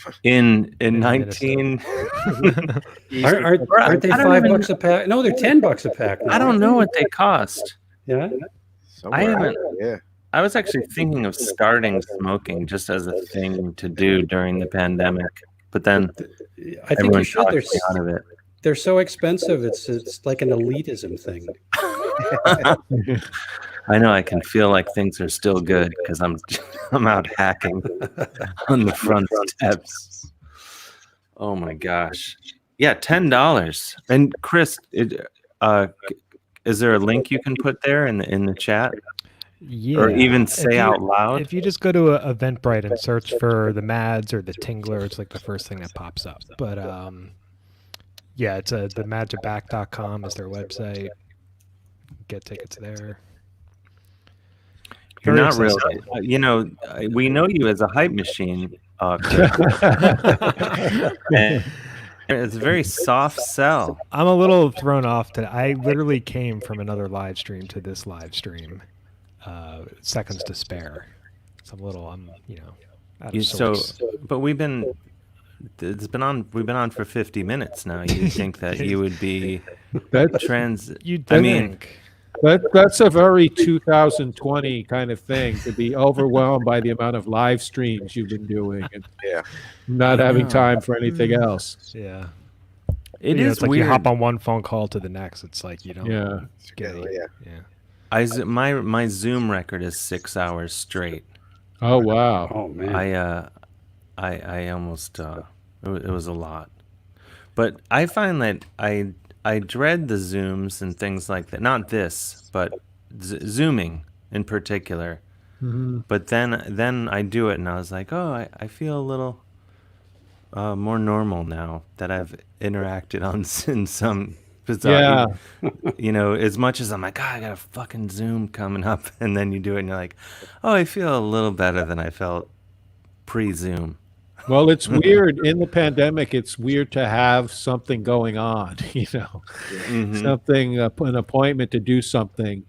19. Aren't they $5 a pack? No, they're $10 a pack. I don't know what they cost. Yeah. I was actually thinking of starting smoking just as a thing to do during the pandemic, but then I think you should. They're so expensive. It's like an elitism thing. I know. I can feel like things are still good because I'm out hacking on the front steps. Oh my gosh! Yeah, $10. And Chris, is there a link you can put there in the chat? Yeah. Or even say out loud? If you just go to Eventbrite and search for the Mads or the Tingler, it's like the first thing that pops up. But yeah, it's themadsback.com is their website. Get tickets there. You're not really. We know you as a hype machine. It's a very soft sell. I'm a little thrown off today. I literally came from another live stream to this live stream. Seconds to spare. So but we've been on for 50 minutes now. You'd think that you would be that's a very 2020 kind of thing, to be overwhelmed by the amount of live streams you've been doing and not having time for anything else. Yeah. It's like weird. You hop on one phone call to the next. It's like you don't get it. Yeah. My Zoom record is 6 hours straight. Oh wow! Oh man! I almost it was a lot. But I find that I dread the zooms and things like that. Not this, but zooming in particular. Mm-hmm. But then I do it, and I was like, oh, I feel a little more normal now that I've interacted in some bizarre. Yeah. As much as I'm like, I got a fucking Zoom coming up, and then you do it, and you're like, oh, I feel a little better than I felt pre-Zoom. Well, it's weird in the pandemic. It's weird to have something going on, something, an appointment to do something,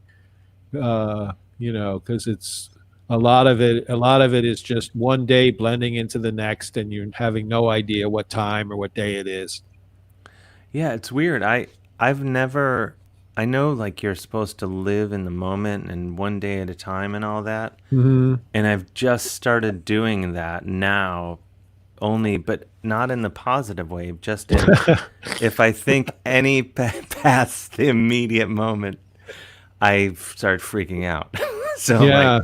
because it's a lot of it is just one day blending into the next, and you're having no idea what time or what day it is. Yeah, it's weird. I've never. I know, like, you're supposed to live in the moment and one day at a time and all that. Mm-hmm. And I've just started doing that now. Only, but not in the positive way. Just in, if I think any past the immediate moment, I start freaking out. So yeah,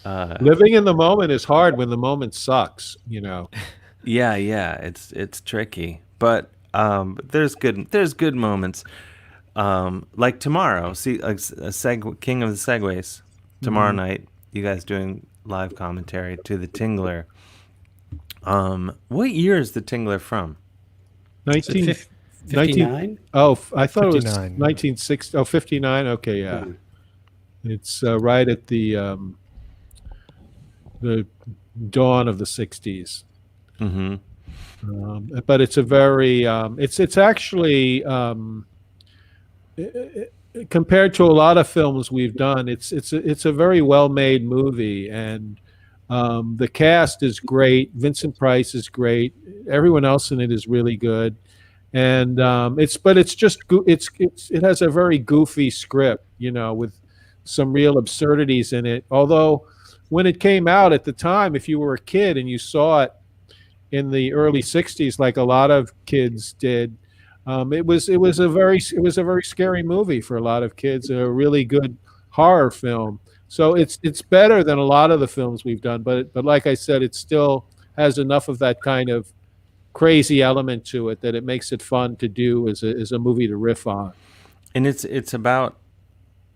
like, living in the moment is hard when the moment sucks. Yeah, it's tricky, but there's good moments. Like tomorrow, see, like King of the Segways tomorrow night. You guys doing live commentary to the Tingler. What year is the Tingler from? 1959? Oh, I thought 59. it was 1960. Oh, 59. Okay, yeah. It's right at the dawn of the 60s. Mm-hmm. But it's a very it's actually compared to a lot of films we've done, it's a very well made movie, and the cast is great. Vincent Price is great. Everyone else in it is really good, and it has a very goofy script, with some real absurdities in it. Although when it came out at the time, if you were a kid and you saw it in the early 60s, like a lot of kids did, it was a very scary movie for a lot of kids. A really good horror film. So it's better than a lot of the films we've done, but like I said, it still has enough of that kind of crazy element to it that it makes it fun to do as a movie to riff on. And it's about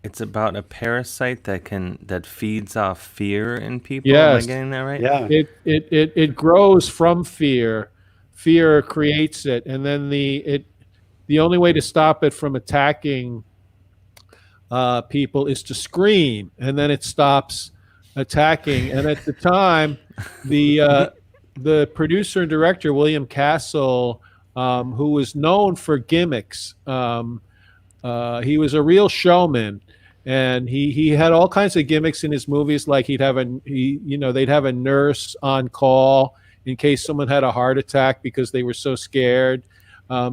a parasite that feeds off fear in people. Yes. Am I getting that right? Yeah. It grows from fear. Fear creates it, and then the only way to stop it from attacking people is to scream, and then it stops attacking. And at the time, the producer and director William Castle, who was known for gimmicks, he was a real showman, and he had all kinds of gimmicks in his movies. Like they'd have a nurse on call in case someone had a heart attack because they were so scared.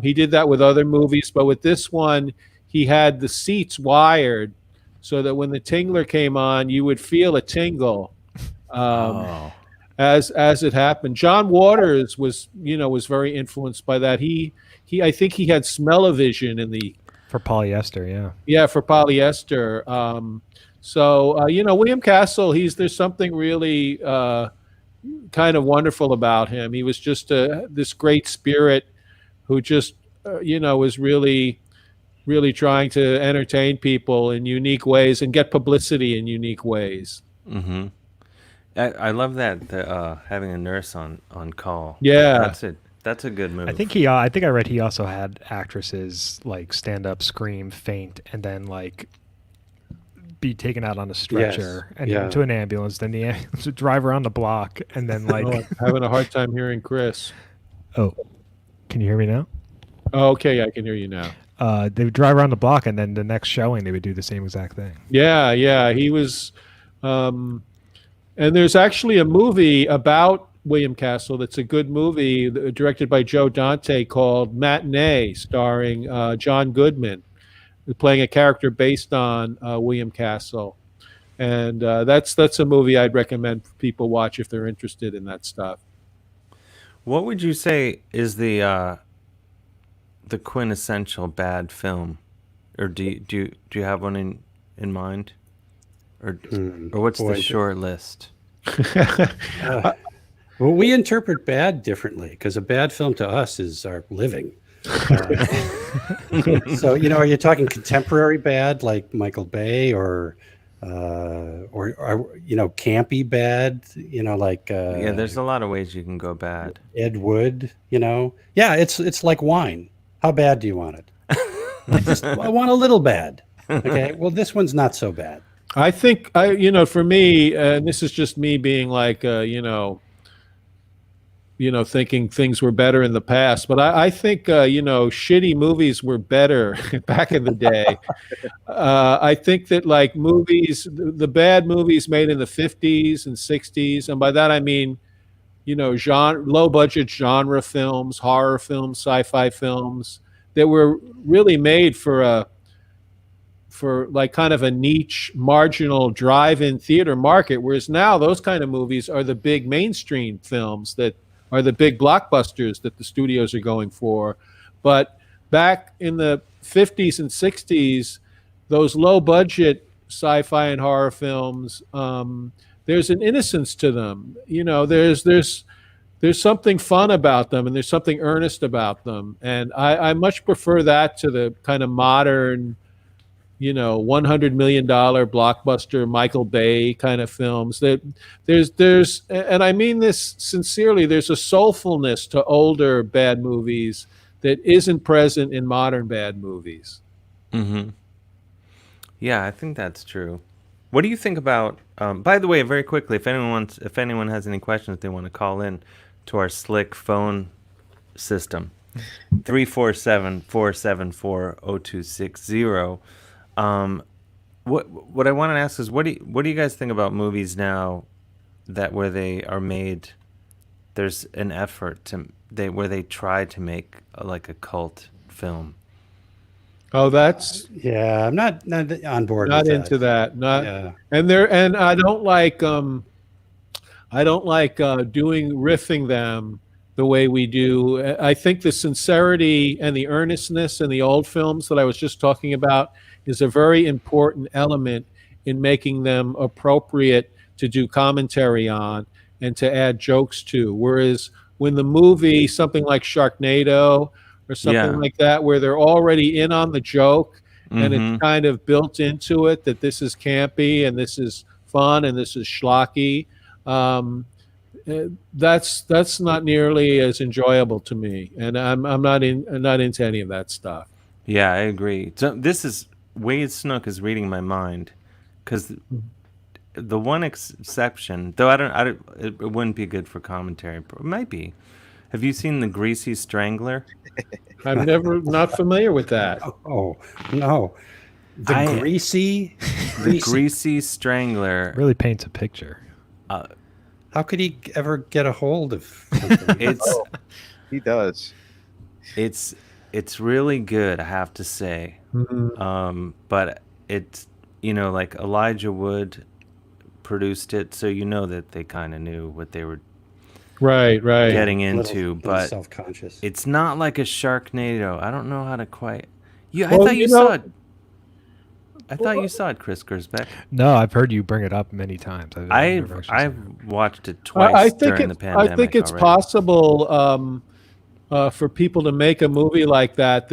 He did that with other movies, but with this one, he had the seats wired so that when the Tingler came on, you would feel a tingle as it happened. John Waters was very influenced by that. I think he had smell-o-vision in the for polyester, yeah. Yeah, for polyester. William Castle, there's something really kind of wonderful about him. He was just this great spirit who just was really trying to entertain people in unique ways and get publicity in unique ways. Mm-hmm. I love that having a nurse on call. Yeah, that's a good move. I think I read he also had actresses like stand up, scream, faint, and then like be taken out on a stretcher and into an ambulance. Then the ambulance would drive around the block, and then like having a hard time hearing Chris. Oh, can you hear me now? Oh, okay, I can hear you now. They would drive around the block, and then the next showing they would do the same exact thing. Yeah, he was. And there's actually a movie about William Castle that's a good movie directed by Joe Dante called Matinee, starring John Goodman, playing a character based on William Castle. And that's a movie I'd recommend people watch if they're interested in that stuff. What would you say is the quintessential bad film, or do you have one in mind, or what's the short list? Well, we interpret bad differently because a bad film to us is our living. So, are you talking contemporary bad like Michael Bay or campy bad, like Yeah, there's a lot of ways you can go bad. Ed Wood, Yeah, it's like wine. How bad do you want it? I want a little bad. Okay. Well, this one's not so bad. I think for me, and this is just me being like, thinking things were better in the past. But I think, shitty movies were better back in the day. I think that like movies, the bad movies made in the 50s and 60s, and by that I mean, low budget genre films, horror films, sci-fi films that were really made for like kind of a niche marginal drive-in theater market, whereas now those kind of movies are the big mainstream films that are the big blockbusters that the studios are going for. But back in the 50s and 60s, those low budget sci-fi and horror films, there's an innocence to them. There's something fun about them, and there's something earnest about them. And I much prefer that to the kind of modern, $100 million blockbuster Michael Bay kind of films. There's, and I mean this sincerely, there's a soulfulness to older bad movies that isn't present in modern bad movies. Mm-hmm. Yeah, I think that's true. What do you think about? By the way, very quickly, if anyone has any questions, they want to call in to our slick phone system, 347-474-0260. What I want to ask is, what do you guys think about movies now that where they are made? There's an effort where they try to make like a cult film. Oh, that's I'm not on board. Not with into that. And I don't like riffing them the way we do. I think the sincerity and the earnestness in the old films that I was just talking about is a very important element in making them appropriate to do commentary on and to add jokes to. Whereas when the movie, something like Sharknado or something like that, where they're already in on the joke, and it's kind of built into it that this is campy and this is fun and this is schlocky, that's not nearly as enjoyable to me, and I'm not into any of that stuff. Yeah, I agree. So this is Wade Snook is reading my mind, because the one exception, though it wouldn't be good for commentary. It might be. Have you seen The Greasy Strangler? I'm not familiar with that. Oh no, the Greasy Strangler really paints a picture. How could he ever get a hold of something? He does. It's really good, I have to say. But it's like Elijah Wood produced it, so that they kind of knew what they were right getting into, but self-conscious. It's not like a Sharknado. I don't know how to quite. I thought you saw it. I thought you saw it, Chris Gersbeck. No, I've heard you bring it up many times. I've watched it twice during the pandemic. I think it's possible for people to make a movie like that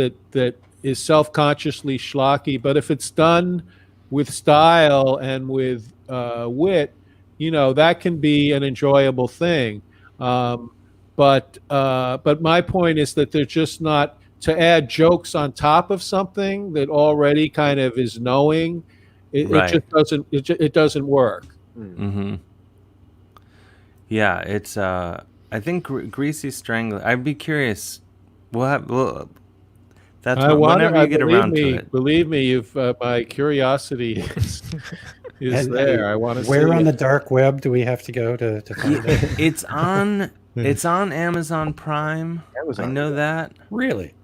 is self-consciously schlocky, but if it's done with style and with wit, that can be an enjoyable thing. But my point is that they're just not. To add jokes on top of something that already kind of is knowing, it just doesn't. It doesn't work. Mm-hmm. Yeah, it's. I think Greasy Strangler. I'd be curious. That's whenever you get around to it. Believe me, you've my curiosity is there. I want to. Where on the dark web do we have to go to find it? It's on. It's on Amazon Prime. I know that. Really.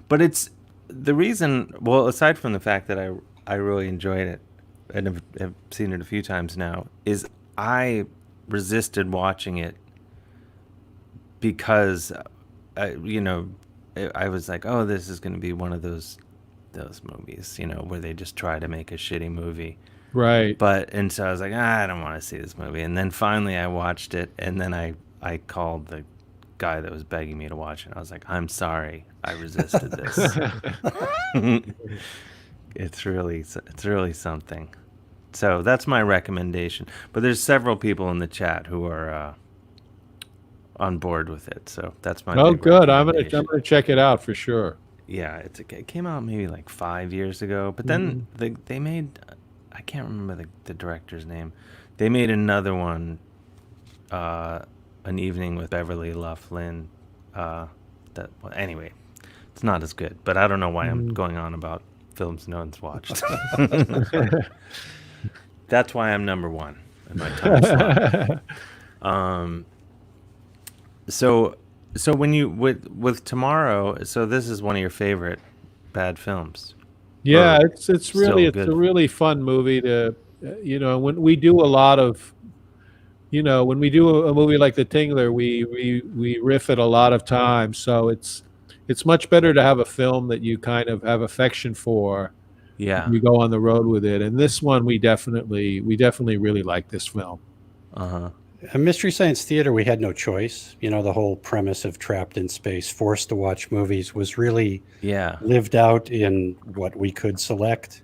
But it's the reason. Well, aside from the fact that I really enjoyed it and have seen it a few times now, is I resisted watching it because I was like, this is going to be one of those movies, where they just try to make a shitty movie. Right. And so I was like, I don't want to see this movie. And then finally I watched it, and then I called the guy that was begging me to watch it. I was like, I'm sorry, I resisted this. It's really something. So that's my recommendation. But there's several people in the chat who are on board with it. So that's my big good. I'm recommendation. gonna check it out for sure. Yeah, it came out maybe like 5 years ago. But then they made, I can't remember the director's name. They made another one, An Evening with Beverly Loughlin. Anyway, it's not as good. But I don't know why I'm going on about films no one's watched. That's why I'm number one in my time slot. So when you with Tomorrow, so this is one of your favorite bad films. Yeah, it's a really fun movie to, when we do a lot of, when we do a movie like The Tingler, we riff it a lot of times. So it's much better to have a film that you kind of have affection for. Yeah. You go on the road with it. And this one, we definitely really like this film. Uh-huh. In Mystery Science Theater, we had no choice. The whole premise of trapped in space, forced to watch movies was really lived out in what we could select.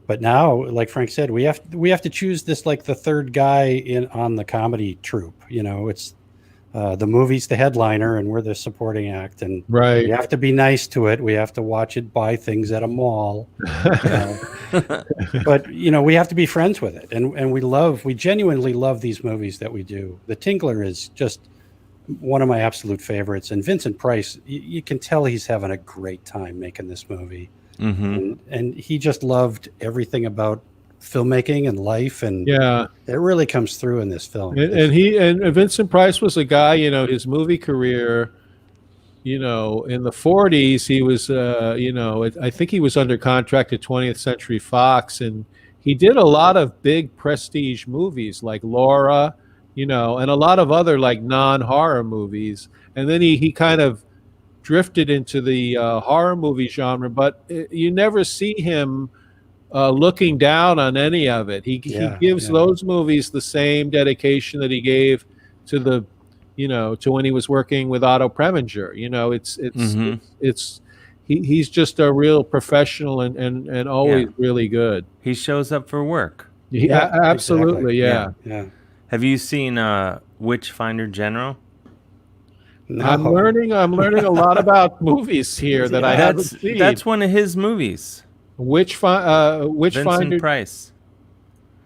But now, like Frank said, we have to choose this like the third guy on the comedy troupe. It's the movie's the headliner and we're the supporting act, and right. We have to be nice to it. We have to watch it, buy things at a mall. But we have to be friends with it, and we genuinely love these movies that we do. The Tingler is just one of my absolute favorites, and Vincent Price, you can tell he's having a great time making this movie. And he just loved everything about filmmaking and life, and it really comes through in this film. And Vincent Price was a guy, his movie career, in the 40s, he was, I think he was under contract at 20th Century Fox, and he did a lot of big prestige movies like Laura, and a lot of other like non-horror movies. And then he kind of drifted into the horror movie genre, but you never see him looking down on any of it. He gives those movies the same dedication that he gave to the, to when he was working with Otto Preminger. He's just a real professional and always really good. He shows up for work. Yeah, absolutely. Exactly. Yeah. Have you seen Witchfinder General? No. I'm learning a lot about movies here that I haven't seen. That's one of his movies. Witchfinder Vincent Price.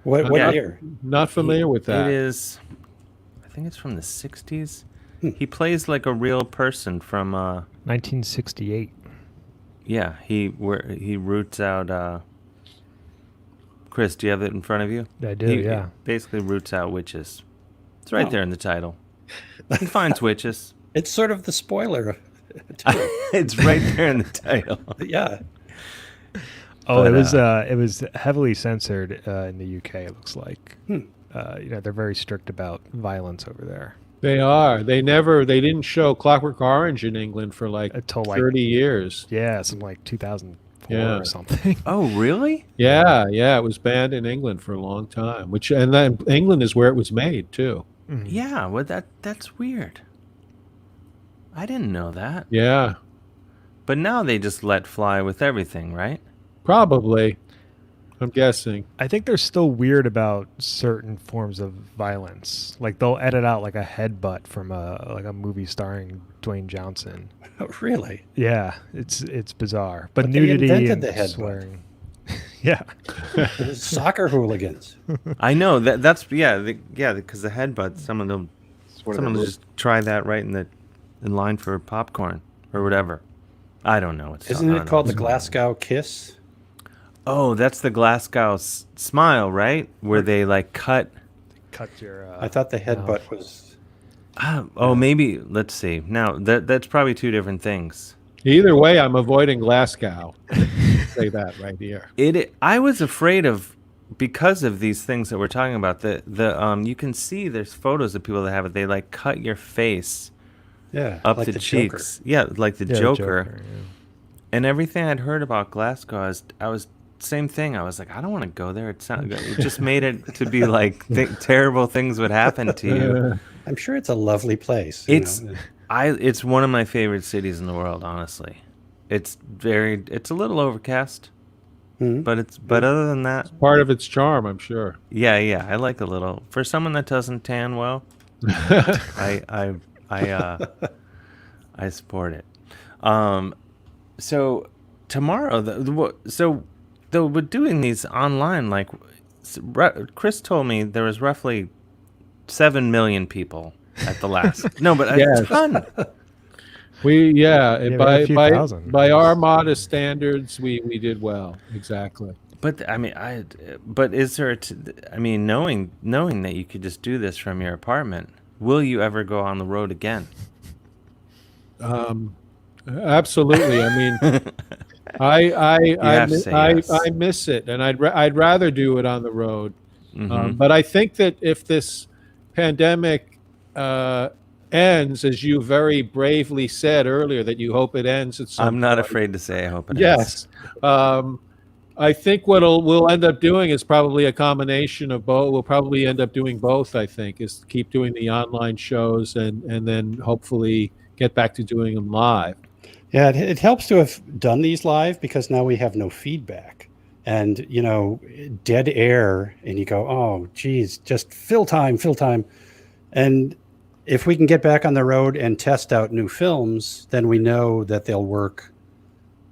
What year? Not familiar with that. It is, I think it's from the 60s. He plays like a real person from 1968. Yeah, he roots out. Chris, do you have it in front of you? I do. He basically roots out witches. It's right there in the title. He finds witches. It's sort of the spoiler. It's right there in the title. Yeah. Oh, but, it was heavily censored in the UK. It looks like. They're very strict about violence over there. They are. They didn't show Clockwork Orange in England for until 30 years. Yeah, something like 2004 or something. Oh, really? Yeah. It was banned in England for a long time. And then England is where it was made too. Mm-hmm. Yeah, well, that's weird. I didn't know that. Yeah. But now they just let fly with everything, right? Probably. I'm guessing. I think they're still weird about certain forms of violence. Like they'll edit out like a headbutt from a movie starring Dwayne Johnson. Oh, really? Yeah, it's bizarre. But they nudity invented and the headbutt. Swearing. Yeah. Soccer hooligans. I know that's because the headbutt. Some of them just try that right in line for popcorn or whatever. I don't know. Isn't it called the Glasgow Kiss? Oh, that's the Glasgow Smile, right? Where they cut your. I thought the headbutt was. Maybe. Let's see. Now that's probably two different things. Either way, I'm avoiding Glasgow. Say that right here. I was afraid of, because of these things that we're talking about. You can see there's photos of people that have it. They cut your face. Yeah, up like the cheeks. Joker. Yeah, like the Joker. Yeah. And everything I'd heard about Glasgow, I was same thing. I was like, I don't want to go there. It just made it to be like terrible things would happen to you. I'm sure it's a lovely place. It's one of my favorite cities in the world, honestly. It's a little overcast, but other than that, it's part of its charm, I'm sure. Yeah, I like a little. For someone that doesn't tan well, I support it. So tomorrow, though we're doing these online, like Chris told me there was roughly 7 million people at the last. No, but a ton. By our modest standards, we did well. Exactly. But I mean, but is there? Knowing that you could just do this from your apartment, will you ever go on the road again? Absolutely. I mean, I miss it, and I'd rather do it on the road. But I think that if this pandemic ends, as you very bravely said earlier, that you hope it ends at some I'm not point. afraid to say I hope it ends. Yes. I think what we'll end up doing is probably a combination of both. We'll probably end up doing both, I think, is keep doing the online shows and then hopefully get back to doing them live. Yeah, it helps to have done these live because now we have no feedback. And, dead air, and you go, oh, geez, just fill time. And if we can get back on the road and test out new films, then we know that they'll work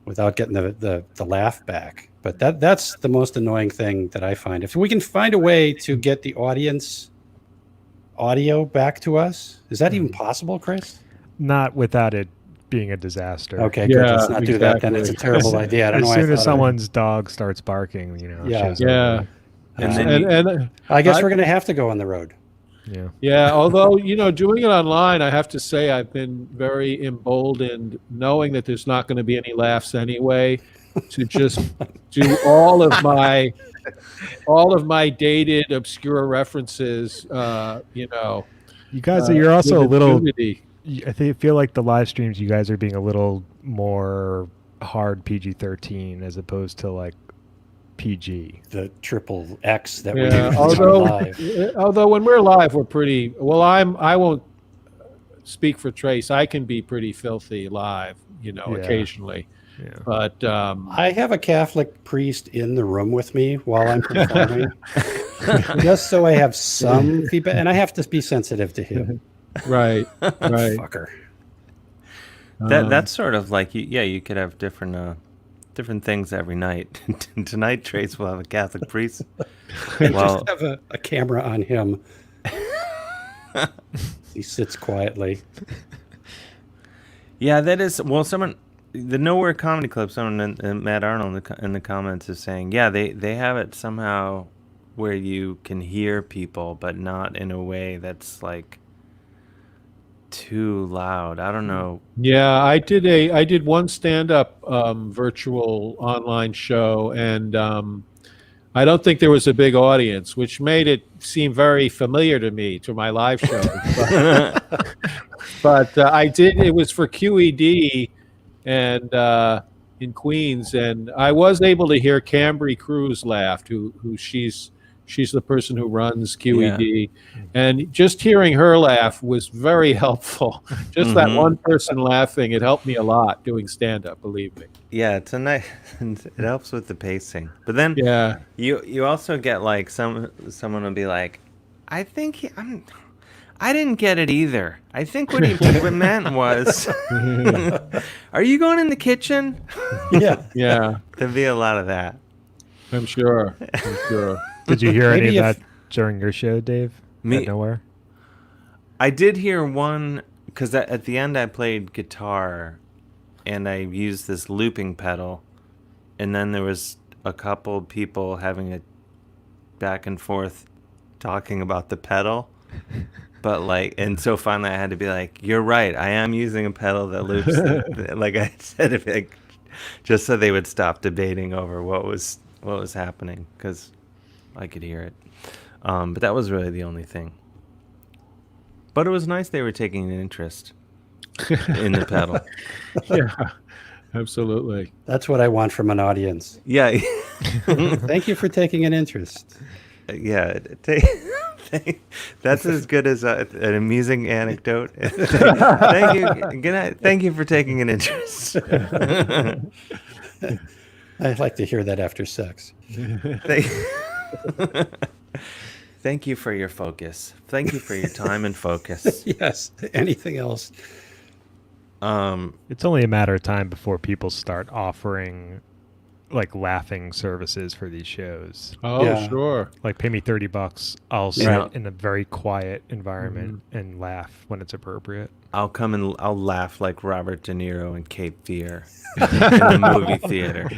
without getting the laugh back. But that's the most annoying thing that I find. If we can find a way to get the audience audio back to us, is that even possible, Chris? Not without it being a disaster. Okay, good. Let's not do that. Then it's a terrible idea. I don't know. As soon as someone's dog starts barking, Yeah. And I guess we're going to have to go on the road. Yeah. Although, doing it online, I have to say I've been very emboldened knowing that there's not going to be any laughs anyway, to just do all of my dated obscure references, You guys, you're also a little, impunity. I feel like the live streams, you guys are being a little more hard PG-13 as opposed to like PG. The triple X that we do although when we're live, we're pretty well. I won't speak for Trace. I can be pretty filthy live, occasionally. Yeah. But I have a Catholic priest in the room with me while I'm performing, just so I have some feedback, and I have to be sensitive to him. Right. Fucker. That's sort of like you could have different things every night. Tonight, Trace will have a Catholic priest. Just have a camera on him. He sits quietly. Yeah, that is. Well, the Nowhere Comedy Club, someone, Matt Arnold in the comments is saying, they have it somehow where you can hear people, but not in a way that's like too loud. I don't know. Yeah, I did one stand-up virtual online show, and I don't think there was a big audience, which made it seem very familiar to me, to my live show. But I did. It was for QED and in Queens, and I was able to hear Cambry Cruz laugh, who she's the person who runs QED, and just hearing her laugh was very helpful. Just that one person laughing, it helped me a lot doing stand-up, believe me. Yeah, it's a nice. It helps with the pacing, but then you also get like someone will be like, I think I didn't get it either. I think what he meant was, are you going in the kitchen? Yeah. There'd be a lot of that. I'm sure. Did you hear any of that during your show, Dave? Me? Nowhere? I did hear one, because at the end I played guitar, and I used this looping pedal, and then there was a couple people having a back and forth talking about the pedal. But and so finally I had to be like, you're right, I am using a pedal that loops. Like I said, just so they would stop debating over what was happening, because I could hear it. But that was really the only thing. But it was nice they were taking an interest in the pedal. Yeah, absolutely. That's what I want from an audience. Yeah. Thank you for taking an interest. Yeah, that's as good as an amusing anecdote. Thank you. Good night. Thank you for taking an interest. I'd like to hear that after sex. Thank you for your focus. Thank you for your time and focus. Yes. Anything else? It's only a matter of time before people start offering like laughing services for these shows. Oh, yeah. Sure. Like pay me $30. I'll sit in a very quiet environment and laugh when it's appropriate. I'll come and I'll laugh like Robert De Niro in Cape Fear in the movie theater.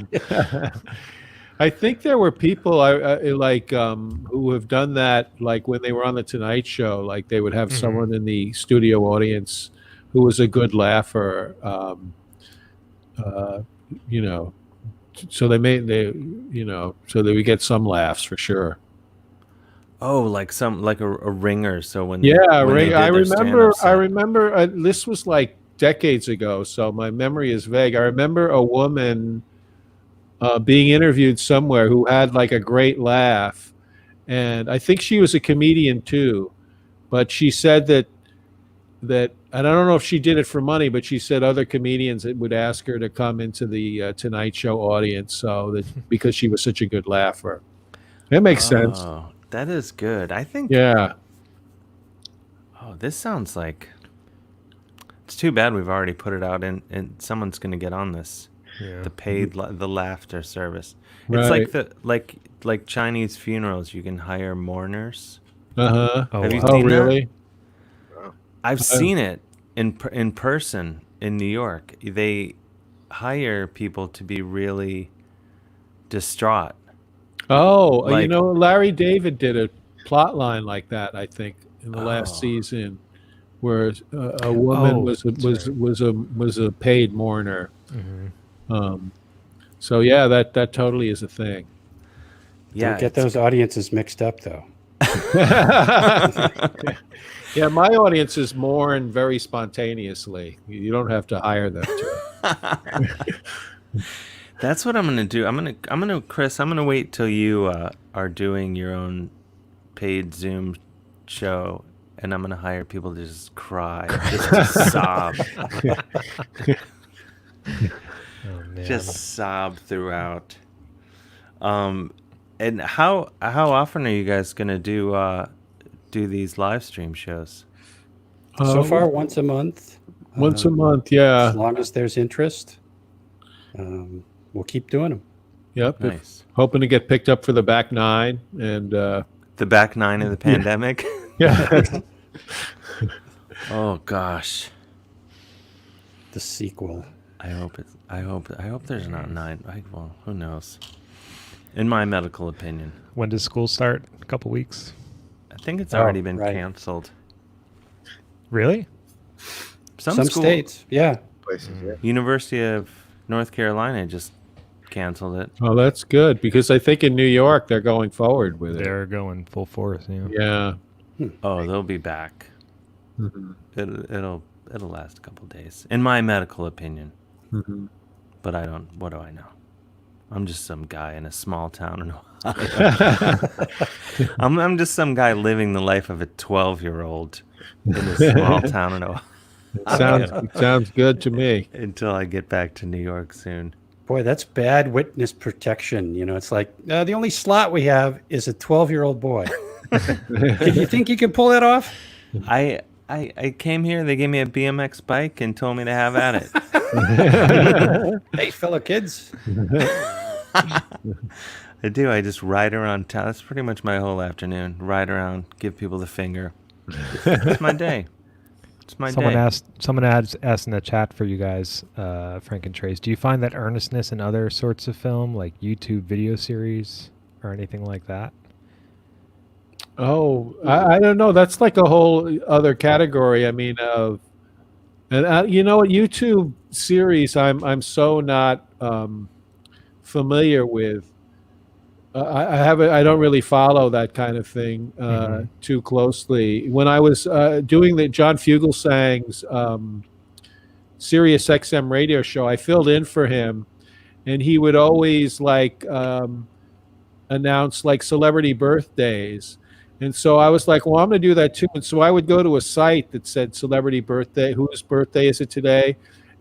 I think there were people who have done that, like when they were on the Tonight Show, like they would have someone in the studio audience who was a good laugher, so they would get some laughs for sure. Oh, like a ringer. So when I remember this was like decades ago, so my memory is vague. I remember a woman being interviewed somewhere who had like a great laugh, and I think she was a comedian too, but she said that I don't know if she did it for money, but she said other comedians would ask her to come into the Tonight Show audience, so that because she was such a good laugher. That makes sense. That is good. I think. Yeah. Oh, this sounds like. It's too bad we've already put it out, and someone's going to get on this. Yeah. The laughter service. Right. It's like Chinese funerals. You can hire mourners. Have you seen really? That? I've seen it in person in New York. They hire people to be really distraught. Oh, Larry David did a plot line like that, I think, in the last season, where a woman was a paid mourner. Mm-hmm. So yeah, that totally is a thing. Yeah, don't get those audiences mixed up though. Yeah, my audiences mourn very spontaneously. You don't have to hire them to. That's what I'm gonna do. Chris, I'm gonna wait till you are doing your own paid Zoom show, and I'm gonna hire people to just cry, just to sob. Oh, man. Just sob throughout. And how often are you guys gonna do these live stream shows? So far, once a month. Once a month, yeah. As long as there's interest, we'll keep doing them. Yep. Nice. Hoping to get picked up for the back nine and the back nine of the pandemic. Yeah. Oh gosh. The sequel. I hope there's not 9. Well, who knows? In my medical opinion. When does school start? A couple weeks? I think it's already been canceled. Really? Some states, yeah. Places, yeah. University of North Carolina just canceled it. Oh, that's good, because I think in New York they're going forward with it. They're going full force. Yeah. Oh, they'll be back. Mm-hmm. It'll last a couple days, in my medical opinion. Mm-hmm. But what do I know? I'm just some guy in a small town in Ohio. I'm just some guy living the life of a 12-year-old in a small town in Ohio. Sounds good to me. Until I get back to New York soon. Boy, that's bad witness protection. It's like the only slot we have is a 12-year-old boy. Did you think you could pull that off? I came here. They gave me a BMX bike and told me to have at it. Hey, fellow kids. I do. I just ride around town. That's pretty much my whole afternoon. Ride around, give people the finger. It's my day. It's my day. Someone asked in the chat for you guys, Frank and Trace. Do you find that earnestness in other sorts of film, like YouTube video series or anything like that? Oh, I don't know. That's like a whole other category. I mean, and YouTube series, I'm so not familiar with. I don't really follow that kind of thing too closely. When I was doing the John Fugelsang's Sirius XM radio show, I filled in for him, and he would always announce like celebrity birthdays. And so I was like, well, I'm going to do that too. And so I would go to a site that said celebrity birthday, whose birthday is it today?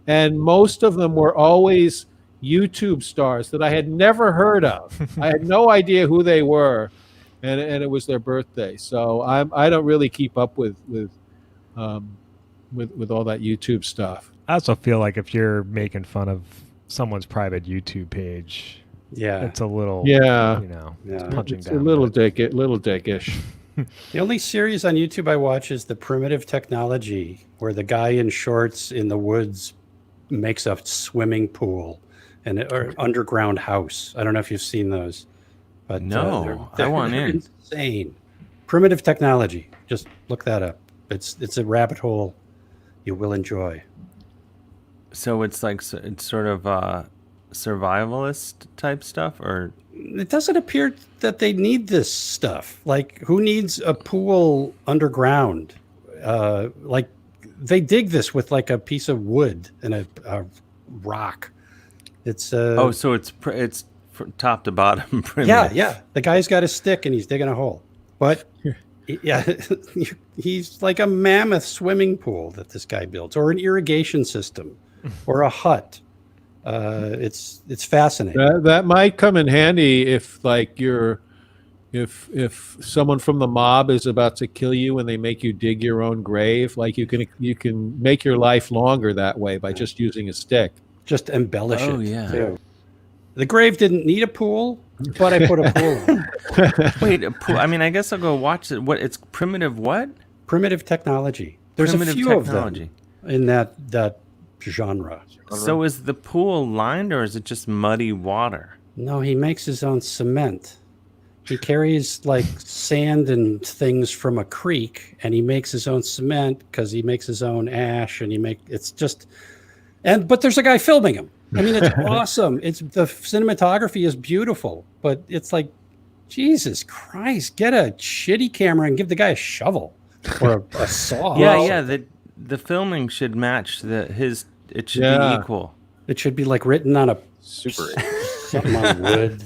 And most of them were always YouTube stars that I had never heard of. I had no idea who they were, and it was their birthday. So I don't really keep up with all that YouTube stuff. I also feel like if you're making fun of someone's private YouTube page, it's a little, it's punching it's down. a little dickish. The only series on YouTube I watch is the Primitive Technology, where the guy in shorts in the woods makes a swimming pool or underground house. I don't know if you've seen those, but no, I want they're in. insane. Primitive Technology. Just look that up. It's a rabbit hole you will enjoy. So it's like it's sort of survivalist type stuff, or it doesn't appear that they need this stuff. Like, who needs a pool underground? Like, they dig this with like a piece of wood and a rock. It's so it's top to bottom primitive. Yeah. The guy's got a stick and he's digging a hole, but yeah, he's like a mammoth swimming pool that this guy builds, or an irrigation system, or a hut. It's fascinating. That might come in handy if like if someone from the mob is about to kill you and they make you dig your own grave. Like you can make your life longer that way by just using a stick. Just embellish it. Oh yeah. Too. The grave didn't need a pool, but I put a pool on. Wait, a pool? I mean, I guess I'll go watch it. What? It's primitive what? Primitive Technology. There's Primitive a few Technology. of them in that genre. So is the pool lined or is it just muddy water? No, he makes his own cement. He carries like sand and things from a creek, and he makes his own cement because he makes his own ash, and but there's a guy filming him. I mean, it's awesome. The cinematography is beautiful, but it's like, Jesus Christ, get a shitty camera and give the guy a shovel or a saw. Yeah. The filming should match it should be equal. It should be like written on a Super. something on wood.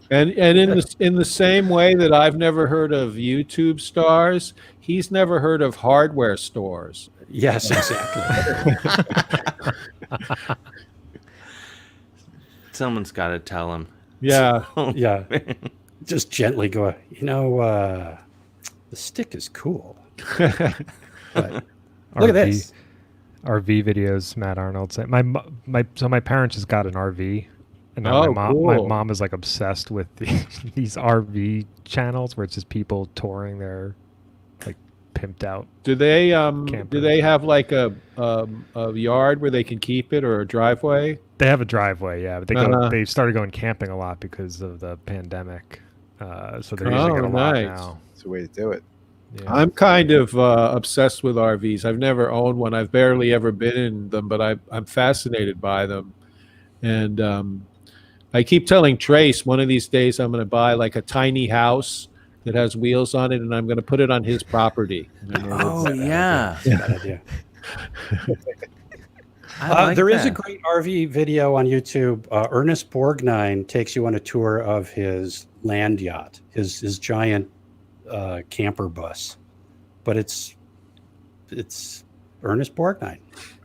And in the same way that I've never heard of YouTube stars, he's never heard of hardware stores. Yes, exactly. Someone's got to tell him. Yeah. Yeah. Just gently go, the stick is cool. But look at this. RV videos, Matt Arnold said. My parents just got an RV, and now my mom is like obsessed with these RV channels where it's just people touring their like pimped out. Do they have like a yard where they can keep it, or a driveway? They have a driveway, yeah, but they started going camping a lot because of the pandemic. So they're using it a lot now. It's a way to do it. Yeah. I'm kind of obsessed with RVs. I've never owned one. I've barely ever been in them, but I'm fascinated by them. And I keep telling Trace one of these days I'm going to buy like a tiny house that has wheels on it, and I'm going to put it on his property. Oh, yeah. Bad idea. There is a great RV video on YouTube. Ernest Borgnine takes you on a tour of his land yacht, his giant camper bus, but it's Ernest Borgnine.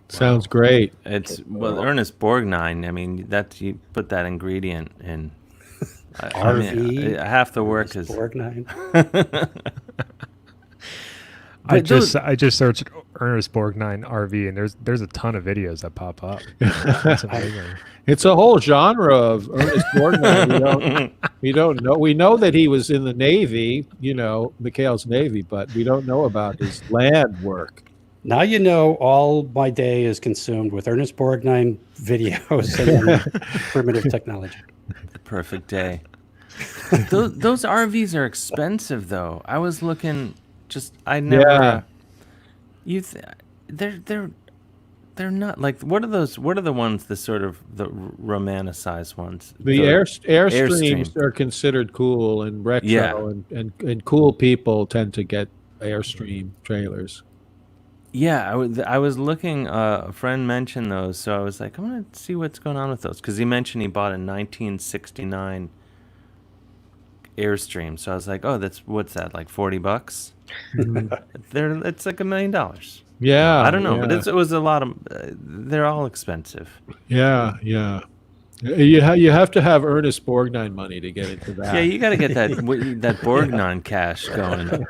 Sounds great. It's Ernest Borgnine. I mean, you put that ingredient in. RV. Half the work is Borgnine. I just searched Ernest Borgnine RV, and there's a ton of videos that pop up. That's amazing. It's a whole genre of Ernest Borgnine. We don't know. We know that he was in the Navy, Mikhail's Navy, but we don't know about his land work. Now you know all my day is consumed with Ernest Borgnine videos and primitive technology. Perfect day. Those RVs are expensive, though. I was looking. They're not like, what are those? What are the ones, the sort of the romanticized ones? The Airstreams are considered cool and retro, and cool people tend to get Airstream trailers. Yeah, I was looking. A friend mentioned those, so I was like, I'm gonna see what's going on with those, because he mentioned he bought a 1969 Airstream. So I was like, oh, what's that, like $40? Mhm. It's like $1 million. Yeah, I don't know, yeah. but it was a lot of. They're all expensive. Yeah. You have to have Ernest Borgnine money to get into that. Yeah, you got to get that that Borgnine cash going.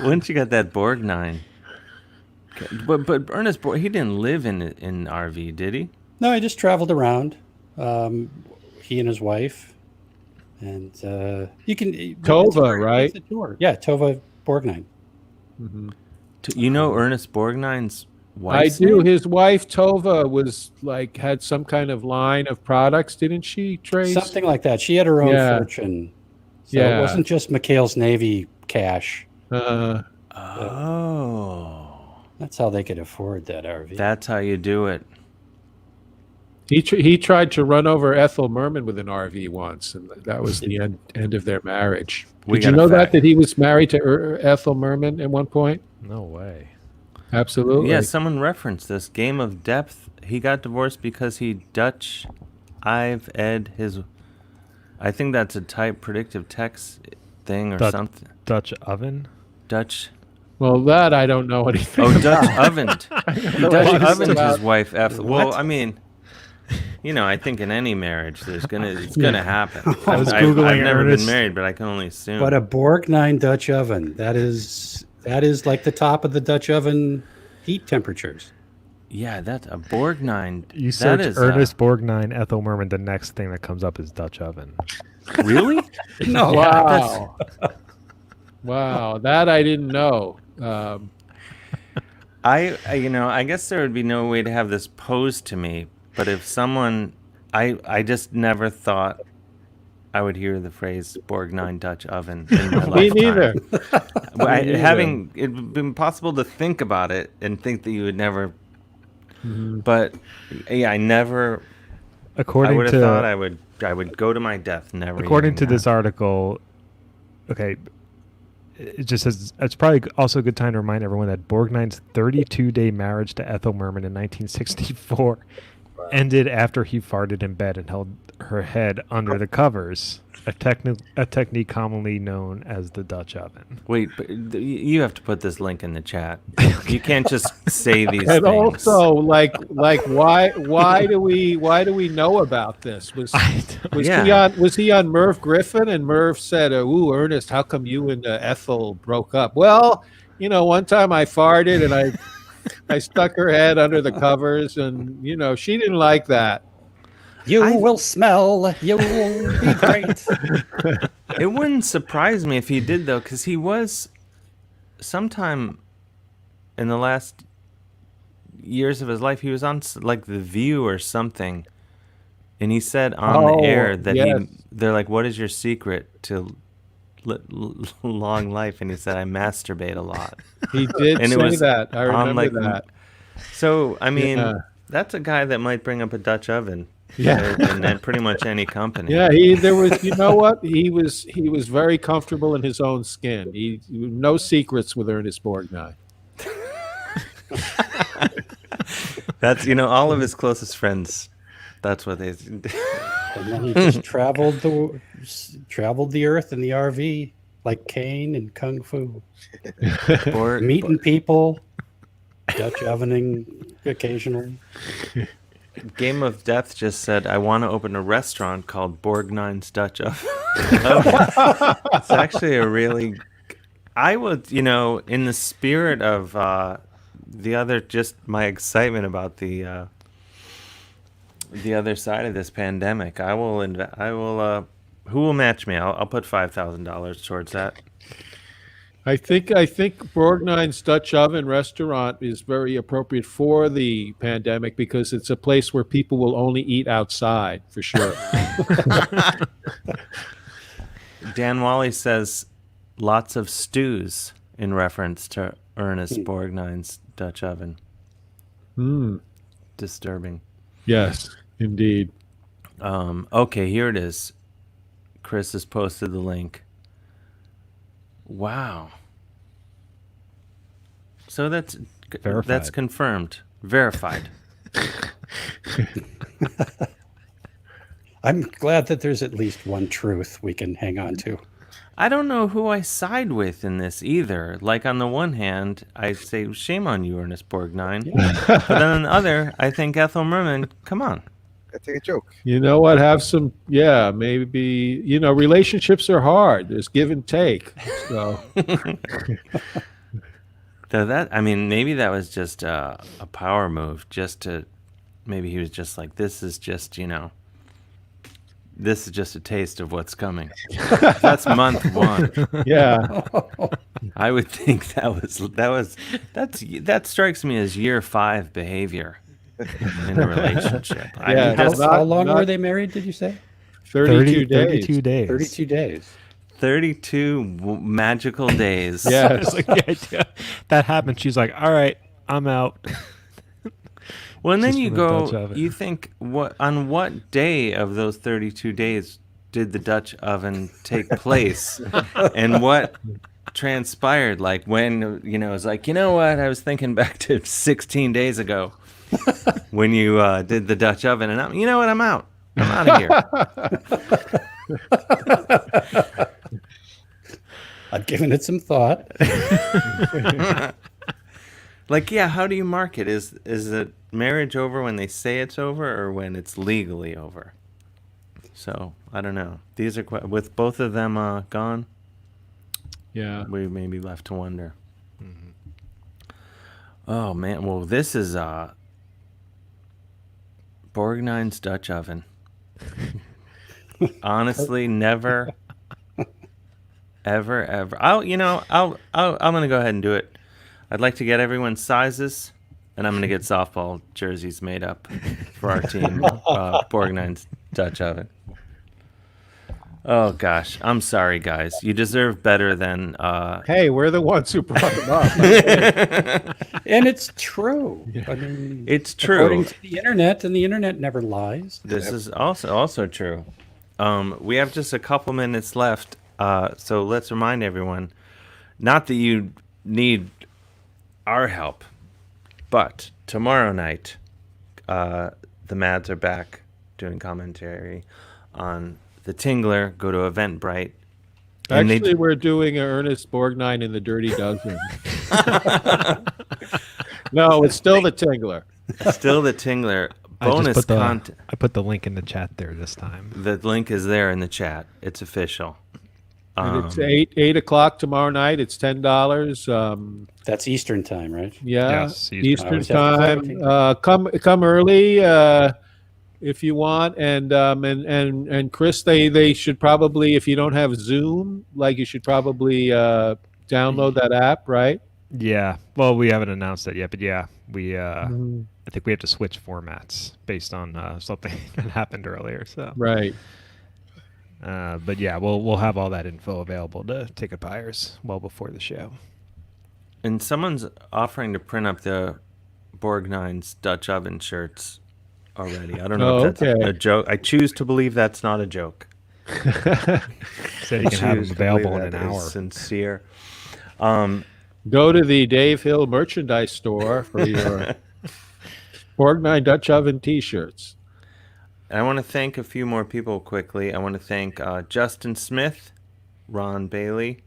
Once you got that Borgnine, but Ernest he didn't live in RV, did he? No, I just traveled around. He and his wife, and you can Tova, right? It's a tour. Yeah, Tova Borgnine. Mhm. You know Ernest Borgnine's I wife's do. name? His wife Tova was like had some kind of line of products, didn't she, Trace? Something like that. She had her own Yeah. fortune. So Yeah. it wasn't just McHale's Navy cash. Uh, Oh, That's how they could afford that RV. that's how you do it. he tried to run over Ethel Merman with an RV once, and that was the end of their marriage. We Did you got a know fact. that he was married to Ethel Merman at one point? No way. Absolutely. Yeah, someone referenced this Game of Depth. He got divorced because he Dutch I've Ed his. I think that's a type predictive text thing or something. Dutch oven? Dutch. Well, that I don't know anything. Oh, about. Dutch ovened. He Dutch ovened about- his wife. Well, I mean, I think in any marriage, it's gonna happen. I was I've Googling never Ernest. been married, but I can only assume. But a Borgnine Dutch oven, that is like the top of the Dutch oven heat temperatures. Yeah, that's a Borgnine. You that search is, Ernest Borgnine Ethel Merman, the next thing that comes up is Dutch oven. Really? No. Wow. Wow, that I didn't know. I guess there would be no way to have this posed to me, but if someone, I just never thought I would hear the phrase Borgnine Dutch oven in my Me lifetime. neither. Having it been possible to think about it and think that you would never, but yeah, I never. I According would have to thought I would go to my death never. according to hearing this article, okay, it just says it's probably also a good time to remind everyone that Borgnine's 32-day marriage to Ethel Merman in 1964 ended after he farted in bed and held her head under the covers, a technique commonly known as the Dutch oven. that. Wait, but you have to put this link in the chat. You can't just say these And things. also, like, why do we know about this? Was he on Merv Griffin? And Merv said, "Ooh, Ernest, how come you and Ethel broke up?" Well, one time I farted and I stuck her head under the covers, and she didn't like that. You will smell. You will be great. It wouldn't surprise me if he did, though, because he was sometime in the last years of his life, he was on like The View or something, and he said on the air that they're like, "What is your secret to long life?" And he said, "I masturbate a lot." He did And it say was that. I remember that. So I mean, Yeah. that's a guy that might bring up a Dutch oven. Yeah. in pretty much any company. Yeah, there was. You know what? He was very comfortable in his own skin. He no secrets with Ernest Borgnine. That's all of his closest friends. That's what they. And then he just traveled the earth in the RV like Kane and Kung Fu, meeting people, Dutch ovening occasionally. Game of Death just said, "I want to open a restaurant called Borgnine's Dutch Oven." It's actually a really. I would, in the spirit of my excitement about the other side of this pandemic. I will. Who will match me? I'll put $5,000 towards that. I think Borgnine's Dutch Oven restaurant is very appropriate for the pandemic because it's a place where people will only eat outside for sure. Dan Wally says lots of stews in reference to Ernest Borgnine's Dutch Oven. Disturbing. Yes, indeed. Okay, here it is. Chris has posted the link. Wow. So that's Verified. That's confirmed. Verified. I'm glad that there's at least one truth we can hang on to. I don't know who I side with in this either. Like, on the one hand, I say, shame on you, Ernest Borgnine. Yeah. But then on the other, I think Ethel Merman, come on. I take a joke. You know what? Have some, maybe, relationships are hard. There's give and take. So, maybe that was just a power move, maybe he was just like, this is just a taste of what's coming. That's month one. Yeah. I would think that strikes me as year 5 behavior in a relationship. Yeah. How long were they married, did you say? 32 days. 32 days. 32 days. 32 magical days. Yeah. That happened. She's like, all right, I'm out. Well, and then you think, on what day of those 32 days did the Dutch oven take place? And what transpired? Like, when, it was like, you know what? I was thinking back to 16 days ago when you did the Dutch oven. And you know what? I'm out. I'm out of here. I've given it some thought. Like, yeah, how do you mark it? Is it marriage over when they say it's over or when it's legally over? So, I don't know. These are with both of them gone. Yeah. We may be left to wonder. Mm-hmm. Oh, man. Well, this is Borgnine's Dutch oven. Honestly, never, ever. I'm going to go ahead and do it. I'd like to get everyone's sizes, and I'm going to get softball jerseys made up for our team, Borgnine's Dutch oven. Oh, gosh. I'm sorry, guys. You deserve better than... Hey, we're the ones who brought them up. And it's true. I mean, it's true. According to the internet, and the internet never lies. This is also true. We have just a couple minutes left, so let's remind everyone, not that you need our help, but tomorrow night, the Mads are back doing commentary on The Tingler. Go to Eventbrite. Actually, we're doing Ernest Borgnine in the Dirty Dozen. No, it's still The Tingler. Still The Tingler. Bonus content. I put the link in the chat there this time. The link is there in the chat. It's official. And it's 8 o'clock tomorrow night. It's $10. That's Eastern time, right? Yeah, yes, Eastern time. Come early if you want. And Chris, they should probably, if you don't have Zoom, you should probably download that app, right? Yeah. Well, we haven't announced that yet, but yeah, we. I think we have to switch formats based on something that happened earlier. So right. But yeah, we'll have all that info available to ticket buyers well before the show. And someone's offering to print up the Borgnine's Dutch oven shirts already. I don't know if that's a joke. I choose to believe that's not a joke. So you can have them available in an hour. Sincere. Go to the Dave Hill merchandise store for your Borgnine Dutch oven T-shirts. And I want to thank a few more people quickly. I want to thank Justin Smith, Ron Bailey,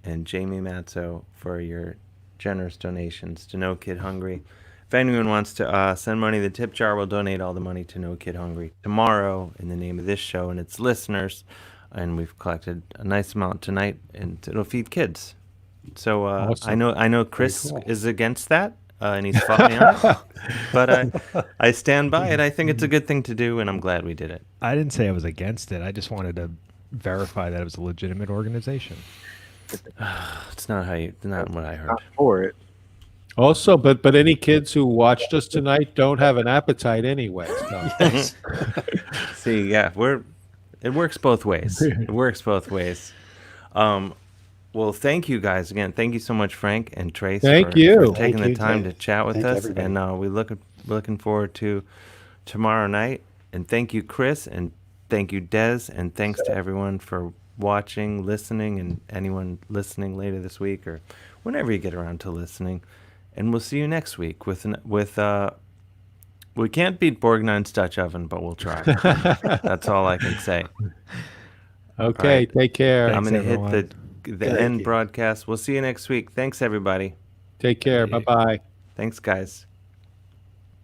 and Jamie Matzo for your generous donations to No Kid Hungry. If anyone wants to send money to the tip jar, we'll donate all the money to No Kid Hungry tomorrow in the name of this show and its listeners. And we've collected a nice amount tonight, and it'll feed kids. So awesome. I know Chris is against that. And he's fought me on it. But I stand by it. I think it's a good thing to do, and I'm glad we did it. I didn't say I was against it. I just wanted to verify that it was a legitimate organization. It's not what I heard. Not for it. Also, but any kids who watched us tonight don't have an appetite anyway. So. See, yeah, it works both ways. It works both ways. Well, thank you guys again. Thank you so much, Frank and Trace. For taking the time to chat with us, everybody. And we're looking forward to tomorrow night. And thank you, Chris, and thank you, Des, and thanks to everyone for watching, listening, and anyone listening later this week or whenever you get around to listening. And we'll see you next week with We can't beat Borgnine's Dutch oven, but we'll try. That's all I can say. Okay, right. take care. I'm going to everyone. hit the end broadcast. We'll see you next week. Thanks, everybody. Take care. Bye-bye. Thanks, guys.